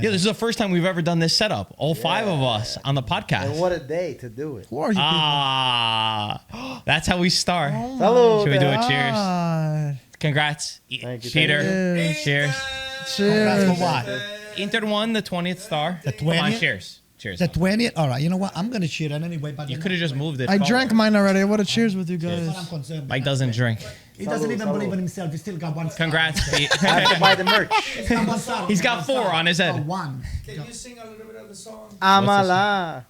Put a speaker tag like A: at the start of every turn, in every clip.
A: Yeah, this is the first time we've ever done this setup. All five of us on the podcast.
B: And what a day to do it.
C: Who are you
A: That's how we start.
B: Salud.
A: Should we do a
C: people?
A: cheers?
C: God.
A: Congrats.
B: Thank you,
A: Peter.
C: thank you.
A: Cheers.
C: Cheers.
D: For what?
A: Inter won the 20th star.
D: The
A: Come on,
D: 20th?
A: cheers. Cheers.
D: The 20th? All right, you know what? I'm going to cheer it anyway. But
A: You could have just moved it.
C: I
A: forward.
C: drank mine already. I would have cheers with you
D: That's what I'm
C: guys.
D: concerned.
A: Mike doesn't drink.
D: He doesn't even
B: Salud.
D: believe in himself. He still got one star.
A: Congrats, Pete.
B: I have to buy the merch.
A: He's got 4 on his head.
D: Oh, one.
E: Can you sing a little bit of the song?
B: Amala.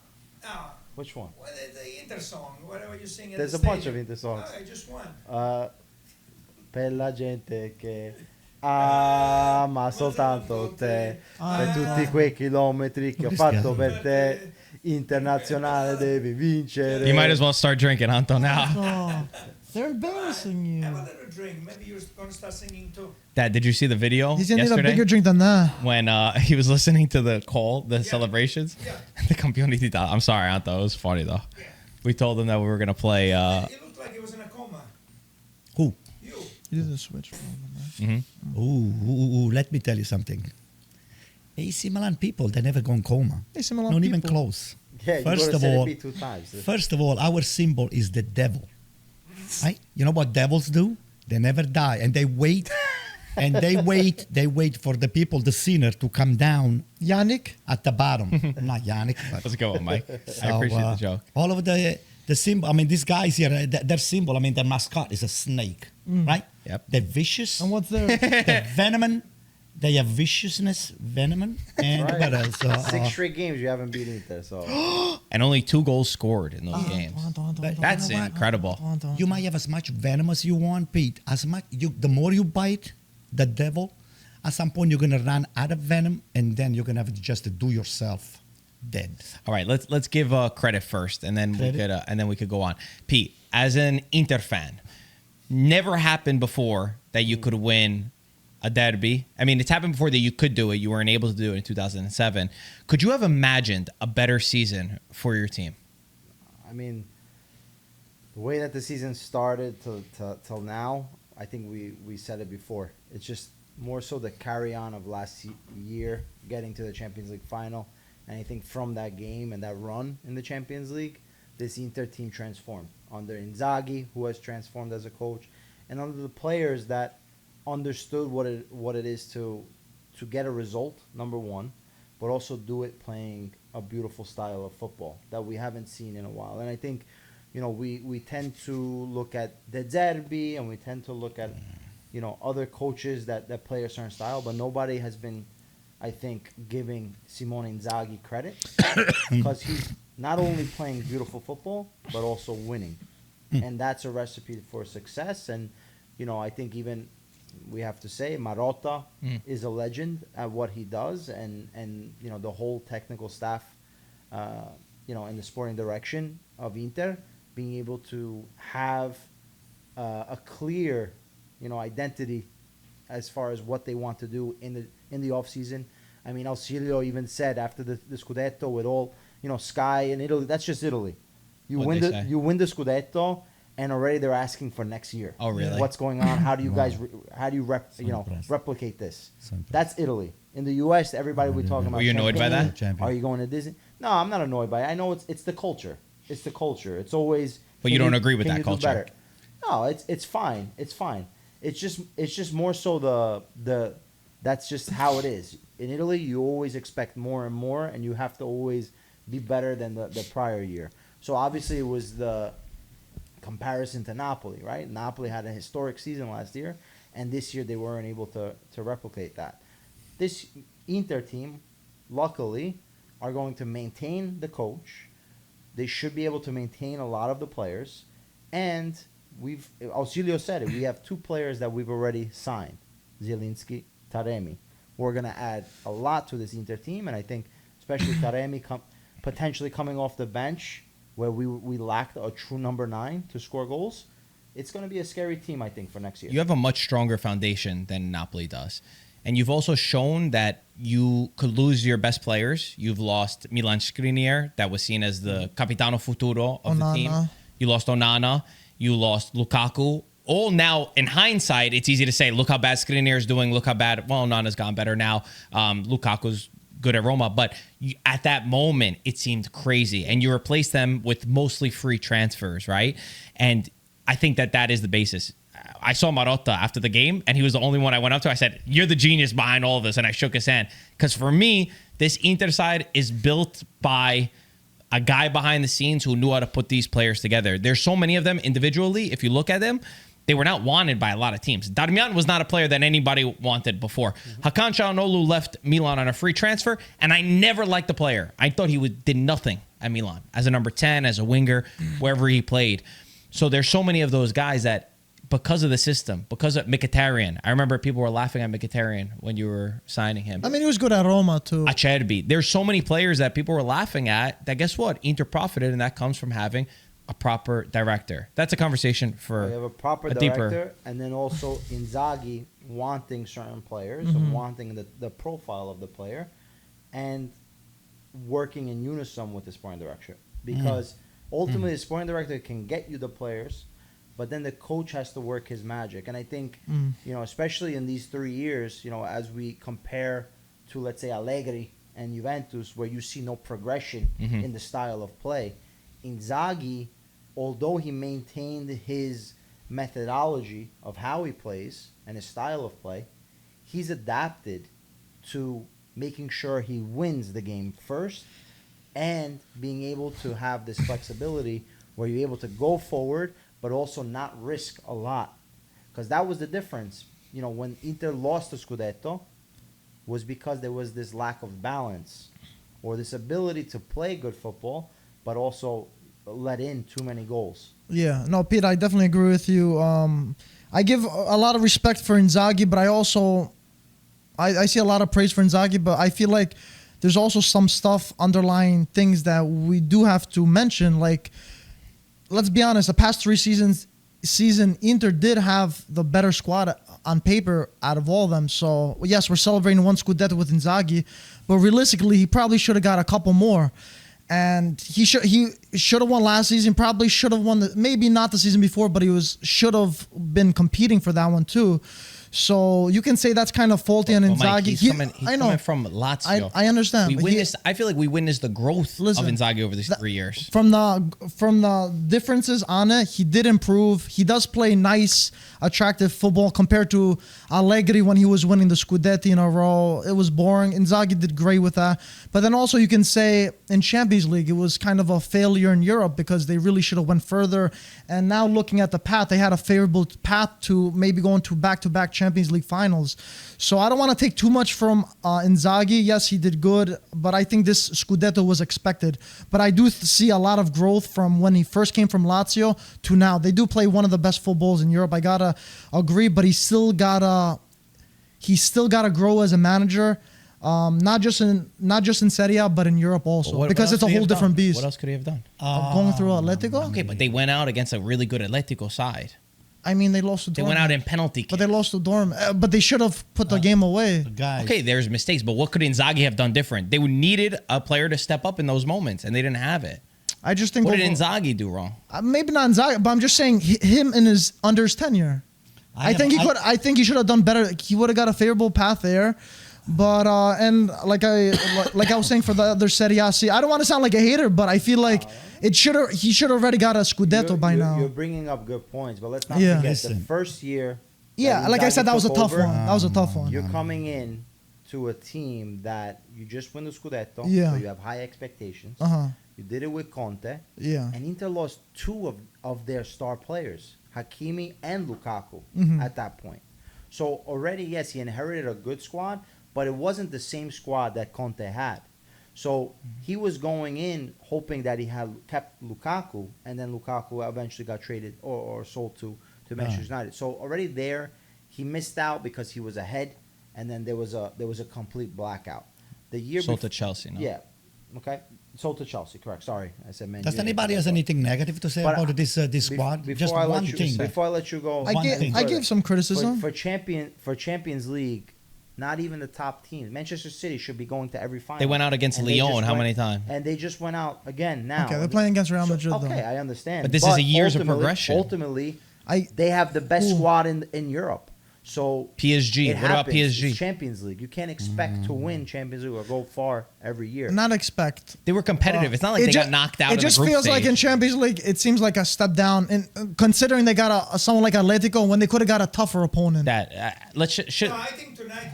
E: Ah,
B: Which one?
E: what is the Inter song? Whatever you sing at
B: There's
E: the
B: a bunch of
E: stadium.
B: Inter songs.
E: No, just one.
B: Per la gente che ama soltanto te, per tutti quei chilometri che ho fatto per te, internazionale devi vincere.
A: You might as well start drinking, Anto, now.
C: Oh, they're embarrassing
E: Have a
C: you.
E: little drink. Maybe you're going to start singing too.
A: Dad, did you see the video
C: He's gonna need a
A: yesterday
C: bigger drink than that.
A: when he was listening to the call, the celebrations?
E: Yeah.
A: The Campioni d'Italia. I'm sorry, Anto. It was funny, though. We told him that we were going to play...
E: It looked like he was in a coma.
D: Who?
E: You.
C: You did the switch. Man.
D: Ooh, let me tell you something. AC Milan people, they never gone coma.
C: AC Milan
D: Not even
C: people.
D: close.
B: Yeah, you
D: First
B: go
D: of
B: to Serie
D: all,
B: B 2 times.
D: First of all, our symbol is the devil. Right? You know what devils do? They never die, and they wait, and they wait for the people, the sinner, to come down
C: Yannick?
D: at the bottom. Not Yannick, but
A: Let's go, Mike. I
D: So,
A: appreciate the joke.
D: all of the symbol. I mean, these guys here, their symbol. I mean, their mascot is a snake, right?
A: Yep.
D: They're vicious.
C: And what's there?
D: They're venom. They have viciousness, venom, and
B: Right.
D: what else?
B: 6 straight games you haven't beat Inter, so
A: And only 2 goals scored in those games. That's
D: You know what?
A: incredible.
D: You might have as much venom as you want, Pete. As much the more you bite the devil, at some point you're gonna run out of venom, and then you're gonna have to just do yourself dead.
A: All right, let's give credit first, and then we could go on. Pete, as an Inter fan, never happened before that you could win a derby. I mean, it's happened before that you could do it. You weren't able to do it in 2007. Could you have imagined a better season for your team?
B: I mean, the way that the season started till now, I think we said it before. It's just more so the carry on of last year, getting to the Champions League final. And I think from that game and that run in the Champions League, this Inter team transformed under Inzaghi, who has transformed as a coach, and under the players that understood what it is to get a result, number one, but also do it playing a beautiful style of football that we haven't seen in a while. And I think, we tend to look at De Zerbi and we tend to look at, other coaches that play a certain style, but nobody has been, I think, giving Simone Inzaghi credit because he's not only playing beautiful football, but also winning. And that's a recipe for success. And, I think even we have to say Marotta is a legend at what he does. And the whole technical staff, in the sporting direction of Inter, being able to have a clear, identity as far as what they want to do in the off season. I mean, Ausilio even said after the Scudetto with all, Sky in Italy, that's just Italy. You win the Scudetto, and already they're asking for next year.
A: Oh, really?
B: What's going on? How do you guys, replicate this? That's Italy. In the U.S., everybody we're talking about.
A: Were you annoyed by that?
B: Are you going to Disney? No, I'm not annoyed by it. I know it's the culture. It's the culture. It's always.
A: But you don't agree with that culture?
B: Better? No, it's fine. It's fine. It's just more so that's just how it is. In Italy, you always expect more and more, and you have to always be better than the prior year. So obviously, it was the comparison to Napoli, right? Napoli had a historic season last year, and this year they weren't able to replicate that. This Inter team, luckily, are going to maintain the coach. They should be able to maintain a lot of the players, and Ausilio said it. We have 2 players that we've already signed, Zielinski, Taremi. We're going to add a lot to this Inter team, and I think especially Taremi potentially coming off the bench where we lacked a true number 9 to score goals. It's going to be a scary team, I think, for next year.
A: You have a much stronger foundation than Napoli does. And you've also shown that you could lose your best players. You've lost Milan Skriniar, that was seen as the capitano futuro of the team. You lost Onana. You lost Lukaku. All now, in hindsight, it's easy to say, look how bad Skriniar is doing. Look how bad, Onana's gotten better now. Lukaku's good at Roma. But at that moment, it seemed crazy. And you replace them with mostly free transfers, right? And I think that is the basis. I saw Marotta after the game, and he was the only one I went up to. I said, "You're the genius behind all of this," and I shook his hand. Because for me, this Inter side is built by a guy behind the scenes who knew how to put these players together. There's so many of them individually. If you look at them, they were not wanted by a lot of teams. Darmian was not a player that anybody wanted before. Hakan Çalhanoğlu left Milan on a free transfer, and I never liked the player. I thought he did nothing at Milan as a number 10, as a winger, wherever he played. So there's so many of those guys that, because of the system, because of Mkhitaryan. I remember people were laughing at Mkhitaryan when you were signing him.
C: I mean, he was good at Roma too.
A: Acerbi. There's so many players that people were laughing at that, guess what? Inter profited, and that comes from having a proper director. That's a conversation for
B: We have a proper director, and then also Inzaghi wanting certain players, so wanting the profile of the player, and working in unison with the sporting director. Because ultimately, the sporting director can get you the players, but then the coach has to work his magic. And I think, especially in these 3 years, as we compare to, let's say, Allegri and Juventus, where you see no progression in the style of play, Inzaghi, although he maintained his methodology of how he plays and his style of play, he's adapted to making sure he wins the game first and being able to have this flexibility where you're able to go forward but also not risk a lot. Because that was the difference. When Inter lost the Scudetto, was because there was this lack of balance or this ability to play good football but also let in too many goals.
C: Yeah, no, Pete, I definitely agree with you. I give a lot of respect for Inzaghi, but I also I see a lot of praise for Inzaghi, but I feel like there's also some stuff, underlying things that we do have to mention. Like, let's be honest, the past 3 season Inter did have the better squad on paper out of all of them. So yes, we're celebrating 1 Scudetto with Inzaghi, but realistically, he probably should have got a couple more. And he should have won last season. Probably should have won maybe not the season before, but he should have been competing for that one too. So you can say that's kind of faulty on Inzaghi.
A: Mike, he's coming from Lazio.
C: I understand.
A: I feel like we witnessed the growth of Inzaghi over these 3 years.
C: From the differences on it, he did improve. He does play nice, attractive football compared to Allegri when he was winning the Scudetti in a row. It was boring. Inzaghi did great with that. But then also you can say in Champions League, it was kind of a failure in Europe because they really should have went further. And now looking at the path, they had a favorable path to maybe going to back-to-back Champions League finals. So I don't want to take too much from Inzaghi. Yes, he did good, but I think this Scudetto was expected. But I do see a lot of growth from when he first came from Lazio to now. They do play one of the best footballs in Europe. I gotta agree, but he's still gotta grow as a manager. Not just in Serie A, but in Europe also, because it's a whole different beast.
A: What else could he have done?
C: Going through Atletico?
A: Okay, but they went out against a really good Atletico side.
C: I mean, they lost to Dortmund.
A: They went out in penalty kicks.
C: But they lost to Dortmund. But they should have put the game away.
D: Guys.
A: Okay, there's mistakes, but what could Inzaghi have done different? They needed a player to step up in those moments, and they didn't have it.
C: I just think.
A: What did Inzaghi do wrong?
C: Maybe not Inzaghi, but I'm just saying him in under his tenure. I think he should have done better. He would have got a favorable path there. But and like I was saying for the other Serie A, I don't want to sound like a hater, but I feel like he should have already got a Scudetto by now.
B: You're bringing up good points, but let's not forget the first year.
C: Yeah, like I said, that was a tough one. That was a tough one.
B: You're coming in to a team that you just win the Scudetto, so you have high expectations. You did it with Conte.
C: Yeah.
B: And Inter lost 2 of their star players, Hakimi and Lukaku, at that point. So already, yes, he inherited a good squad, but it wasn't the same squad that Conte had. So he was going in hoping that he had kept Lukaku, and then Lukaku eventually got traded or sold to Manchester United. So already there, he missed out because he was ahead, and then there was a complete blackout. The year
A: sold to Chelsea, no?
B: Yeah. Okay. Sold to Chelsea, correct. Sorry, I said Man
D: Does
B: United.
D: anybody has anything negative to say about this squad? Just one thing.
B: Before I let you go,
C: I gave some criticism
B: for Champions League. Not even the top teams. Manchester City should be going to every final.
A: They went out against Lyon how many times?
B: And they just went out again now.
C: Okay, they're playing against Real Madrid, though.
B: Okay, I understand.
A: But this is a years of progression.
B: Ultimately, they have the best squad in Europe. So
A: PSG.
B: it
A: What about
B: happens.
A: PSG?
B: It's Champions League. You can't expect to win Champions League or go far every year.
C: Not expect.
A: They were competitive. It's not like they got knocked out.
C: It
A: in
C: just
A: the group
C: feels
A: stage.
C: like in Champions League, it seems like a step down. And considering they got someone like Atletico when they could have got a tougher opponent.
A: that. Should.
E: No, I think tonight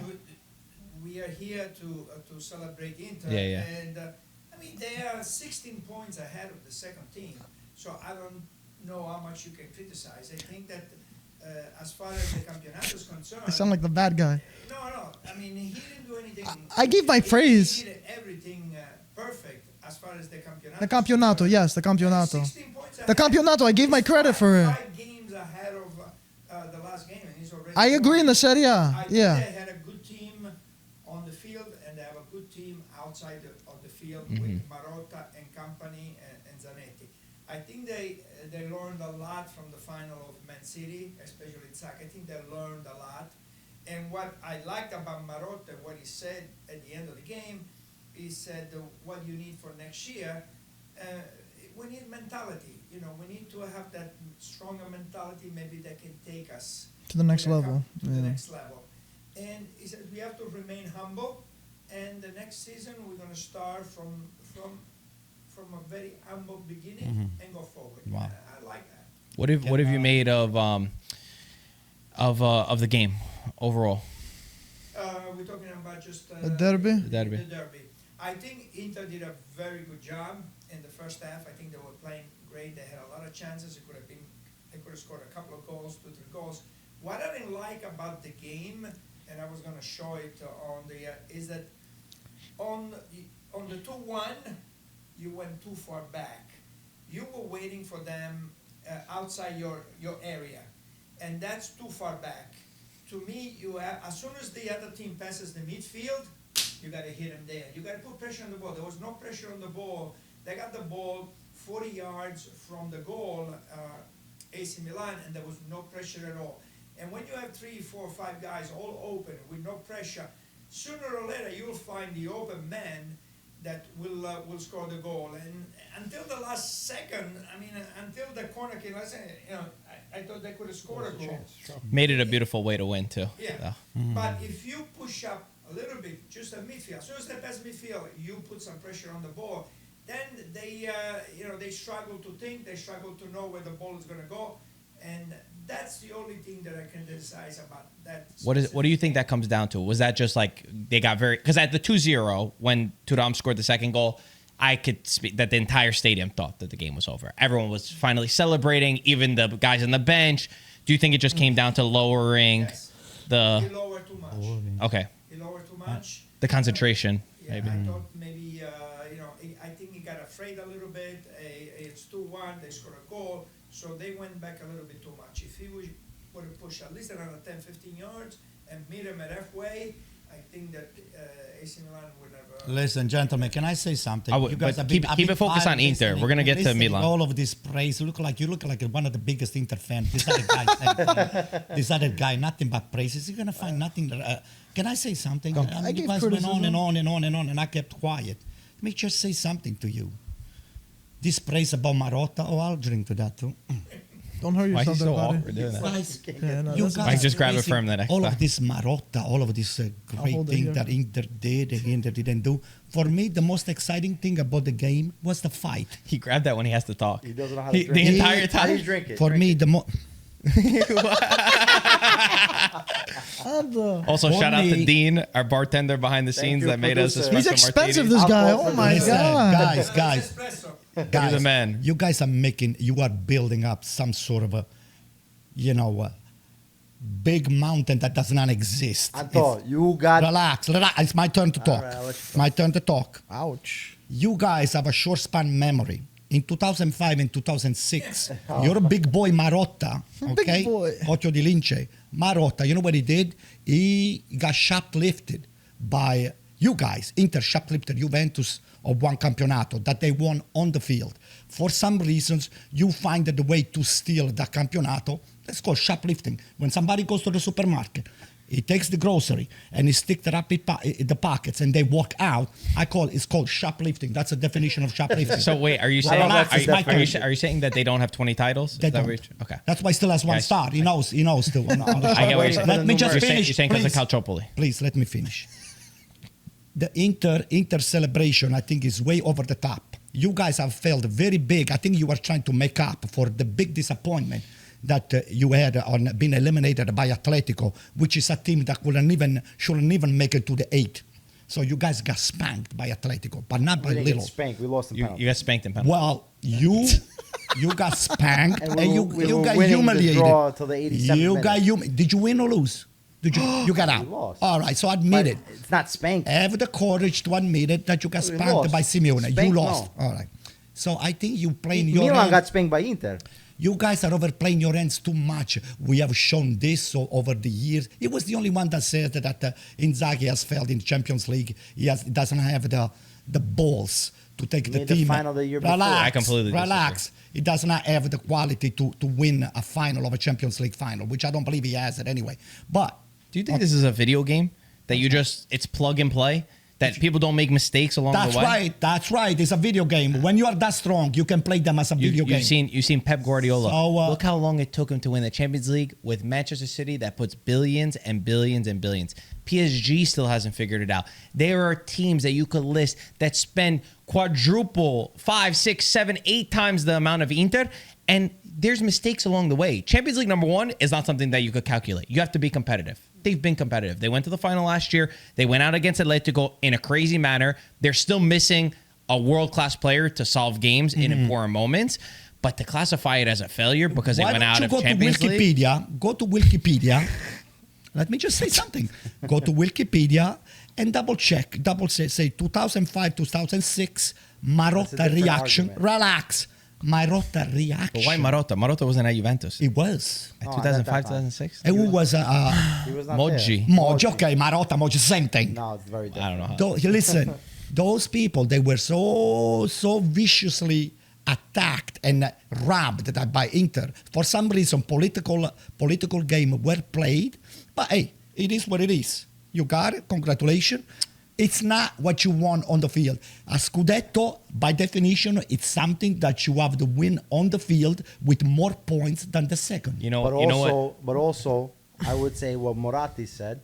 E: we are here to celebrate Inter.
A: Yeah.
E: And I mean, they are 16 points ahead of the second team. So I don't know how much you can criticize. I think that as far as the Campeonato is concerned.
C: I sound like the bad guy.
E: No. I mean, he didn't do anything.
C: I give my praise.
E: He did everything perfect as far as the Campeonato.
C: The Campionato, yes, the Campionato.
E: 16 points
C: The
E: ahead.
C: Campionato, I gave my credit for it.
E: 5 games ahead of the last game, and he's already.
C: I agree in the Serie A.
E: I think
C: Yeah.
E: they had a good team on the field, and they have a good team outside of the field with Marotta and company and Zanetti. I think they learned a lot from the final of Man City, especially Inzaghi. I think they learned a lot. And what I liked about Marotta, what he said at the end of the game, he said, what you need for next year, we need mentality. You know, we need to have that stronger mentality. Maybe that can take us
C: To the next
E: when it
C: level.
E: comes to the
C: Yeah.
E: next level. And he said we have to remain humble. And the next season we're going to start from a very humble beginning and go forward.
A: Wow.
E: I like that.
A: What have you made of the game overall?
E: We're talking about just
C: The derby?
A: The derby.
E: The derby. I think Inter did a very good job in the first half. I think they were playing great. They had a lot of chances. They could have scored a couple of goals, 2-3 goals. What I didn't like about the game, and I was going to show it on the, is that on the 2-1, you went too far back. You were waiting for them outside your area, and that's too far back. To me, as soon as the other team passes the midfield, you got to hit them there. You got to put pressure on the ball. There was no pressure on the ball. They got the ball 40 yards from the goal, AC Milan, and there was no pressure at all. And when you have 3, 4, 5 guys all open with no pressure, sooner or later you'll find the open man that will score the goal. And until the last second, I mean, until the corner came, I thought they could have scored a goal.
A: Made it a beautiful way to win too.
E: Yeah,
A: So.
E: but if you push up a little bit, just at midfield, as soon as they pass midfield, you put some pressure on the ball. Then they struggle to think, they struggle to know where the ball is going to go, and that's the only thing that I can criticize about that.
A: What do you think that comes down to? Was that just like they got because at the 2-0 when Thuram scored the second goal, I could speak that the entire stadium thought that the game was over. Everyone was finally celebrating, even the guys on the bench. Do you think it just came down to lowering
E: Yes.
A: the
E: He lowered too much.
A: okay
E: He lowered too much.
A: the concentration?
E: Yeah,
A: Maybe.
E: I thought maybe, I think he got afraid a little bit. It's 2-1, they scored a goal, so they went back a little bit too much. If he would have pushed at least another 10, 15 yards and meet him at halfway, I think that AC Milan would have...
D: Listen, gentlemen, can I say something?
A: I would, but keep it focused on Inter. We're gonna get to Milan.
D: All of this praise. You look like one of the biggest Inter fans. This other guy, this other guy, nothing but praises. You're gonna find nothing. Can I say something? I mean, you
C: gave
D: guys went on and
C: criticism.
D: on and on and on, and I kept quiet. Let me just say something to you. This praise about Marotta. Oh, I'll drink to that too.
C: Don't hurt
A: Why is
C: yourself,
A: he so
C: buddy.
A: awkward doing that?
D: Guys,
C: Yeah, no,
D: you
C: that's
D: guys
A: Mike, just grab it
D: praising
A: for him the next
D: all
A: time.
D: of this Marotta, all of this great
C: hold it
D: thing
C: here.
D: that Inter did and Inter didn't do. For me, the most exciting thing about the game was the fight.
A: He grabbed that when he has to talk.
B: He doesn't know how to drink
A: The
B: it.
A: entire
B: How do
A: time.
B: you drink it?
D: For
B: Drink
D: me,
B: it.
D: the most.
C: And,
A: Also,
D: For
A: shout out to
D: me-
A: Dean, our bartender behind the scenes
B: you,
A: that made us a
B: producer.
C: he's
A: special
C: expensive,
A: martini.
C: this guy.
B: Alcohol
C: Oh
B: for
C: my
B: this.
C: god.
D: guys,
E: Espresso.
D: guys,
A: the man.
D: you guys you are building up some sort of a big mountain that does not exist.
B: Anto, you got...
D: Relax. It's my turn to talk.
B: right, I'll let you talk.
D: My turn to talk.
C: Ouch.
D: You guys have a short span memory. In 2005 and 2006, you're a big boy Marotta,
C: Big
D: okay?
C: boy.
D: Occhio di Lince. Marotta, you know what he did? He got shoplifted by you guys. Inter shoplifted Juventus of one campionato that they won on the field. For some reasons, you find the way to steal that campionato. That's called shoplifting. When somebody goes to the supermarket, He takes the grocery and he sticks it up in the pockets and they walk out. It's called shoplifting. That's a definition of shoplifting.
A: So wait, are you
D: Well,
A: saying
D: relax, it's my turn.
A: are you saying that they don't have 20 titles?
D: They
A: Is that
D: don't.
A: what okay.
D: That's why he still has one
A: Yes.
D: star. He knows still. On the
A: I get what you're
B: Waiting
A: saying.
B: for
D: Let me just
A: You're saying,
D: finish.
A: you're saying because of
D: please.
A: Calciopoli.
D: Please let me finish. The Inter celebration, I think, is way over the top. You guys have failed very big. I think you are trying to make up for the big disappointment that you had on being eliminated by Atletico, which is a team that shouldn't even make it to the 8. So you guys got spanked by Atletico, but not by
B: We didn't get
D: little.
B: spanked. We lost in
A: You
B: penalty.
A: got spanked in penalty.
D: Well, you got spanked
B: And
D: and,
B: we
D: you
B: were
D: got
B: winning the
D: humiliated.
B: draw till the 87th
D: You got
B: minute.
D: Did you win or lose? You got out?
B: lost.
D: All right, so admit
B: But
D: it.
B: it's not spanked.
D: Have the courage to admit it that you got
B: We
D: spanked
B: lost.
D: by Simeone. You
B: Spanked,
D: lost.
B: no.
D: All right. So I think you playing your
B: Milan
D: hand.
B: got spanked by Inter.
D: You guys are overplaying your hands too much. We have shown this so over the years. He was the only one that said that Inzaghi has failed in the Champions League. He doesn't have the balls to take the
B: Made the
D: team.
B: final the year before.
A: I completely disagree.
D: relax. He does not have the quality to win a final of a Champions League final, which I don't believe he has it anyway. But
A: Do you think this is a video game that it's plug and play? That people don't make mistakes along
D: that's
A: the way?
D: right. That's right. It's a video game. When you are that strong, you can play them as a video game.
A: You've seen Pep Guardiola.
D: So,
A: Look how long it took him to win the Champions League with Manchester City that puts billions and billions and billions. PSG still hasn't figured it out. There are teams that you could list that spend quadruple, 5, 6, 7, 8 times the amount of Inter, and there's mistakes along the way. Champions League number 1 is not something that you could calculate. You have to be competitive. They've been competitive. They went to the final last year. They went out against Atletico in a crazy manner. They're still missing a world-class player to solve games in important moments. But to classify it as a failure because they
D: Why
A: went
D: don't
A: out
D: you
A: of
D: go
A: Champions
D: to
A: League.
D: Wikipedia? Go to Wikipedia. Let me just say something. Go to Wikipedia and double check. Say 2005, 2006 Marotta
B: different
D: reaction.
B: argument.
D: Relax. Marotta reaction.
A: But why Marotta? Marotta wasn't at Juventus.
D: It was.
A: At
B: No,
A: 2005,
B: at that time.
A: 2006?
D: And who was
B: He was not
A: Moggi.
B: there.
D: Moji? Okay, Marotta, Moji, same thing.
B: No, it's very different.
A: I don't know how.
D: Listen, those people, they were so viciously attacked and robbed by Inter. For some reason, political game were played. But hey, it is what it is. You got it. Congratulations. It's not what you want on the field. A Scudetto, by definition, it's something that you have to win on the field with more points than the second.
A: You know,
B: But
A: you know
B: also,
A: what?
B: but also, I would say what Moratti said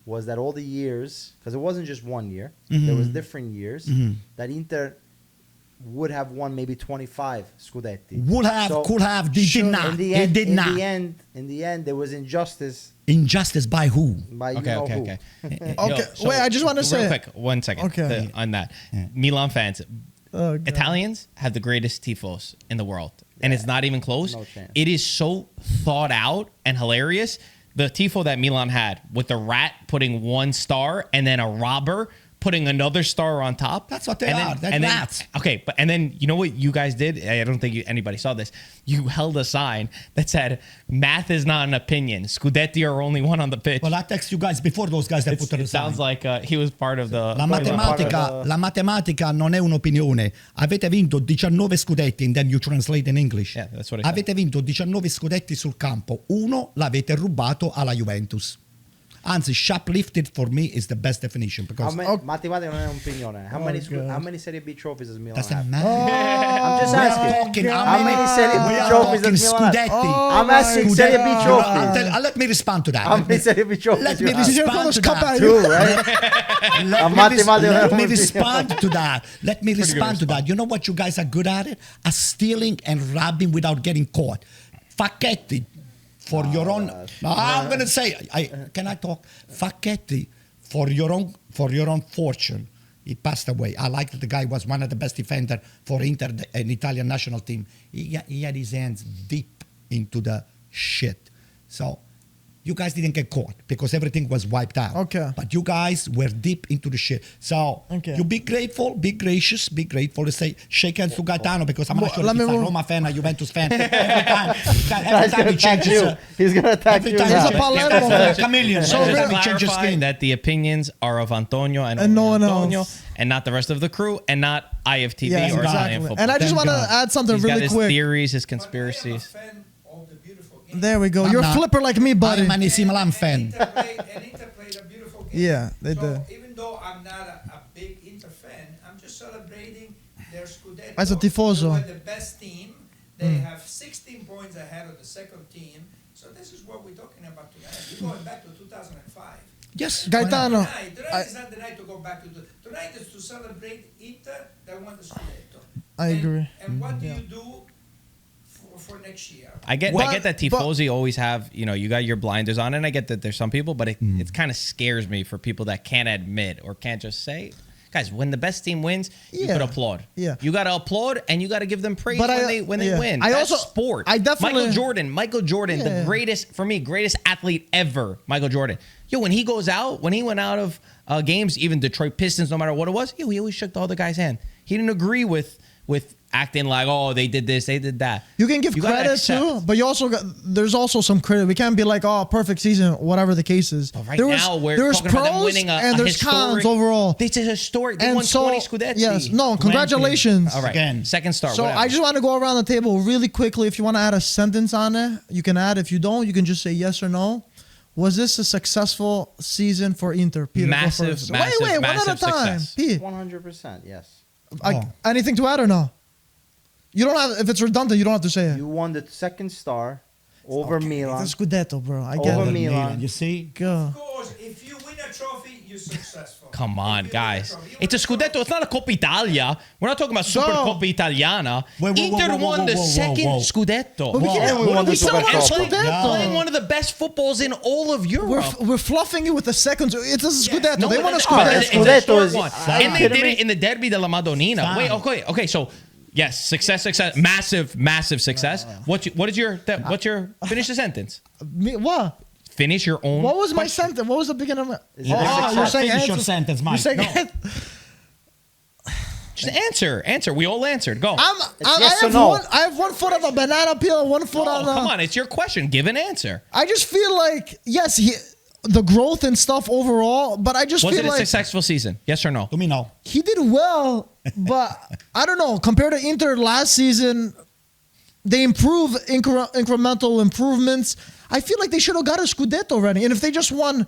B: was that all the years, because it wasn't just one year, there was different years that Inter would have won maybe 25 Scudetti.
D: Would have, could have, they did not.
B: In the
D: They
B: end,
D: did
B: in
D: not.
B: the end, there was injustice
D: Injustice by who?
B: by you
A: Okay,
B: know
A: okay,
B: who.
A: okay.
C: Okay, wait, I just wanna say-
A: real quick, 1 second.
C: Okay.
A: On that. Milan fans,
C: Oh, God.
A: Italians have the greatest tifos in the world, and it's not even close.
B: No chance.
A: It is so thought out and hilarious. The tifo that Milan had with the rat putting 1 star and then a robber putting another star on top.
D: That's what they
A: And
D: are. They're
A: and
D: rats.
A: Okay, but and then you know what you guys did? I don't think anybody saw this. You held a sign that said, "Math is not an opinion. Scudetti are only one on the pitch."
D: Well, I text you guys before those guys that put it
A: It sounds like he was part of the.
D: La matematica non è un'opinione. Avete vinto 19 scudetti, and then you translate in English.
A: Yeah, that's what I said.
D: Avete vinto 19 scudetti sul campo. Uno l'avete rubato alla Juventus. Anzi, shoplifted for me is the best definition
B: How
D: because
B: many, Matematica non è un'opinione. How many
C: God.
B: how many Serie B trophies does Milan
D: doesn't
B: have?
D: matter.
B: I'm just
D: We are
B: asking.
D: talking
B: How many Serie
D: we
B: B
D: are
B: trophies
D: talking
B: does Milan have?
D: scudetti.
B: I'm asking Serie B trophies.
D: Let me respond to that.
B: How many Serie B trophies
D: Let
B: you
D: me
B: have?
D: respond to that.
B: Two, right?
D: Let me
B: Matematica-
D: respond to that. Let me respond to that. You know what you guys are good at it? At stealing and robbing without getting caught. Facchetti, for your own. I'm gonna say. Can I talk? Facchetti, for your own fortune. He passed away. I like that the guy was one of the best defenders for Inter, an Italian national team. He had his hands deep into the shit. So you guys didn't get caught because everything was wiped out.
C: Okay.
D: But you guys were deep into the shit. So
C: Okay.
D: you be grateful, be gracious, be grateful to say shake hands to Gaetano because I'm not sure
C: let
D: if
C: me
D: he's a
C: move-
D: Roma fan, a Juventus fan. Every time
B: He's
D: he
B: gonna attack
D: changes.
B: you. He's gonna attack
D: Every
B: you
D: time
C: He's
B: now.
C: a Palermo.
D: chameleon.
A: So
D: Every
A: just
D: time he changes
A: clarify
D: skin.
A: that the opinions are of Antonio and,
C: And no
A: only
C: one
A: Antonio,
C: else.
A: and not the rest of the crew, and not IFTV
C: Yes,
A: or Italian
C: exactly.
A: football.
C: And I just
D: Thank
C: want to
D: God.
C: add something
A: He's got
C: really
A: his
C: quick.
A: theories, his
E: But I am a
A: conspiracies.
E: fan of the beautiful game.
C: There we go.
D: I'm
C: You're a
D: not.
C: flipper like me, buddy.
D: I'm an AC Milan fan.
E: Inter
C: Yeah, they
E: so
C: did.
E: Even though I'm not a big Inter fan, I'm just celebrating their Scudetto.
C: As a tifoso.
E: They were the best team. They have 16 points ahead of the second team. So this is what we're talking about tonight. We're going back to 2005.
D: Yes.
C: Gaetano,
E: Tonight is not the night to go back to tonight is to celebrate Inter that won the Scudetto.
C: I agree.
E: And what do you do for next year?
A: I get that tifosi always have, you got your blinders on, and I get that there's some people, but it kind of scares me for people that can't admit or can't just say, guys, when the best team wins, you could applaud.
C: Yeah.
A: You got to applaud, and you got to give them praise
C: But
A: when they win. That's sport.
C: I definitely...
A: Michael Jordan, the greatest athlete ever, Michael Jordan. When he went out of games, even Detroit Pistons, no matter what it was, he always shook the other guy's hand. He didn't agree with acting like, oh, they did this, they did that.
C: You can give credit too, but there's also some credit. We can't be like, oh, perfect season, whatever the case is.
A: But now we're talking about them winning
C: and there's cons overall.
A: It's a historic. They won 20 Scudetti.
C: Yes, no, congratulations.
A: All right, again, second star.
C: So
A: whatever.
C: I just want to go around the table really quickly. If you want to add a sentence on it, you can add. If you don't, you can just say yes or no. Was this a successful season for Inter? Peter,
A: massive,
C: wait, one at a time.
A: Success.
B: 100%, yes.
C: Anything to add or no? You don't have. If it's redundant, you don't have to say it.
B: You won the second star over Milan.
C: It's Scudetto, bro. I get
B: Over
C: it.
B: Milan.
D: You see?
C: Go.
E: Of course, if you win a trophy, you're successful.
A: Come on, guys. It's a Scudetto. It's not a Coppa Italia. We're not talking about Super Coppa Italiana. Inter won the second Scudetto.
C: But we
B: won the
C: still won the
B: Scudetto.
C: Scudetto.
A: Playing one of the best footballs in all of Europe.
C: We're fluffing it with the second. It's a Scudetto.
A: No,
C: they won a
A: it's
C: Scudetto.
A: a
B: Scudetto
A: historic
B: is-
A: one.
B: Are you
A: And they
B: kidding
A: did
B: me?
A: it in the Derby della Madonnina. Wait, okay. So, yes, success, massive success. What's your finish the sentence?
C: What?
A: Finish your own.
C: What was my
A: question.
C: sentence? What was the beginning of it?
B: You're
C: saying
D: Finish your
C: answer.
D: sentence, Mike.
C: You're saying
D: No.
A: Just answer. We all answered. Go.
B: yes or no.
C: I have one foot on the banana peel and one foot
A: Oh,
C: on the...
A: come on. It's your question. Give an answer.
C: I just feel like, yes, the growth and stuff overall, but I just
A: Was
C: feel
A: it a
C: like
A: successful season? Yes or no?
D: Let me know.
C: he did well, but I don't know. Compared to Inter last season, they improved incremental improvements. I feel like they should have got a Scudetto already. And if they just won...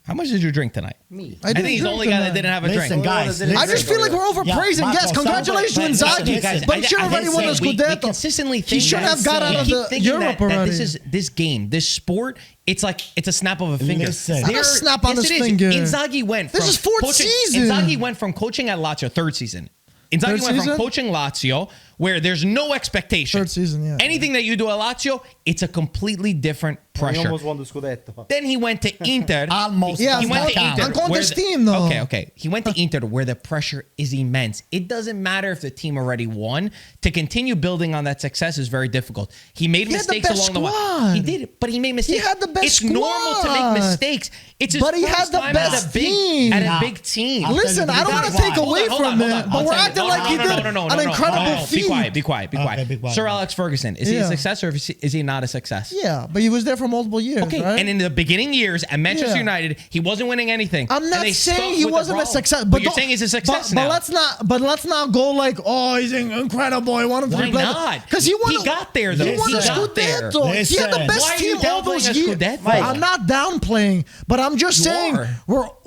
A: How much did you drink tonight?
B: Me.
A: I think he's the only guy that didn't have a
D: Listen,
A: drink.
D: guys.
C: I just feel like we're overpraising.
D: Yeah,
C: Yes,
D: Marco,
C: congratulations to
D: somebody-
C: Inzaghi,
D: listen,
C: but he should have already won the
A: We
C: Scudetto.
A: consistently
C: He
A: think
C: should have got out of
A: keep
C: the
A: thinking
C: Europe
A: that
C: already.
A: this game, this sport, it's a snap of a finger.
D: Listen.
C: It's not a snap on his
A: it is.
C: finger.
A: Inzaghi went from
C: This is fourth
A: coaching,
C: season.
A: Inzaghi went from coaching at Lazio, third season. Inzaghi
C: Third
A: went
C: season?
A: from coaching Lazio, where there's no expectation.
C: Third season, yeah.
A: Anything that you do at Lazio, it's a completely different
B: He
A: pressure.
B: almost won the Scudetto.
A: Then he went to Inter.
D: Almost.
C: Yeah,
A: He went to
C: on
A: Inter.
C: Conte's
A: where the-
C: team, though.
A: Okay. He went to Inter where the pressure is immense. It doesn't matter if the team already won. To continue building on that success is very difficult. He made
C: He had the
A: mistakes
C: best
A: along the way.
C: squad.
A: He did, but he made mistakes.
C: He had the best
A: It's normal to
C: squad.
A: make mistakes. It's his
C: But he
A: first
C: had the
A: time
C: best
A: at a big,
C: team.
A: At a
D: Nah.
A: big team.
D: I'll
C: Listen,
D: tell you
C: I don't want to
D: why.
C: take away
A: Hold on,
C: from
A: hold
C: it,
A: on.
C: but
A: I'll
C: we're
A: tell you.
C: acting like he did an incredible feat.
A: Be quiet.
D: Okay, be quiet.
A: Sir Alex Ferguson, is he a
C: Yeah.
A: success or is he not a success?
C: Yeah, but he was there for multiple years,
A: Okay,
C: right?
A: and in the beginning years at Manchester
C: Yeah.
A: United, he wasn't winning anything.
C: I'm
A: And
C: not
A: they stuck
C: saying he
A: with the
C: wasn't a
A: problem.
C: success,
A: But you're
C: don't-
A: saying he's a success
C: but
A: now.
C: let's not go like, oh, he's incredible. He won him
A: Why
C: three places.
A: not?
C: Because he won.
A: He got there, though.
C: He won
A: He
C: a
A: got there.
C: Scudetto. He had the
D: Listen.
C: best
A: Why are you
C: team all those
A: downplaying a
C: years.
A: Scudetto?
B: Mike.
C: I'm not downplaying, but I'm just
A: You
C: saying
A: are.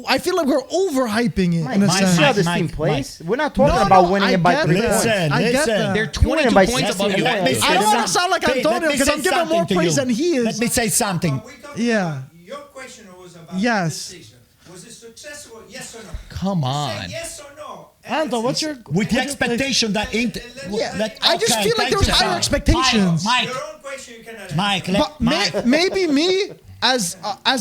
C: I feel like we're overhyping it in a
B: Mike,
C: sense.
B: see how this
D: Mike,
B: team
D: Mike,
B: plays? We're not talking
C: No,
B: about
C: no,
B: winning
C: I
B: it by
C: get
B: 3
C: that.
B: points.
D: Listen,
C: I get
D: listen.
C: that.
A: They're
B: You winning
A: 22
B: by
A: points
B: 16
A: above you.
B: points.
C: I don't want to sound like
D: Let
C: Antonio
D: me
C: because
D: say
C: I'm giving him more
D: something to
C: praise
D: you.
C: than he is.
D: Let me say something.
E: But we're talking
C: Yeah.
E: about- your question was about
C: Yes.
E: the decision. Was it successful? Yes or no?
A: Come
E: Say
A: on.
E: yes or no.
C: Anto, what's your?
D: With the expectation that Inter.
C: Yeah, I just feel like there was higher expectations.
D: Mike,
E: Your own question you cannot
D: Mike,
C: But maybe me as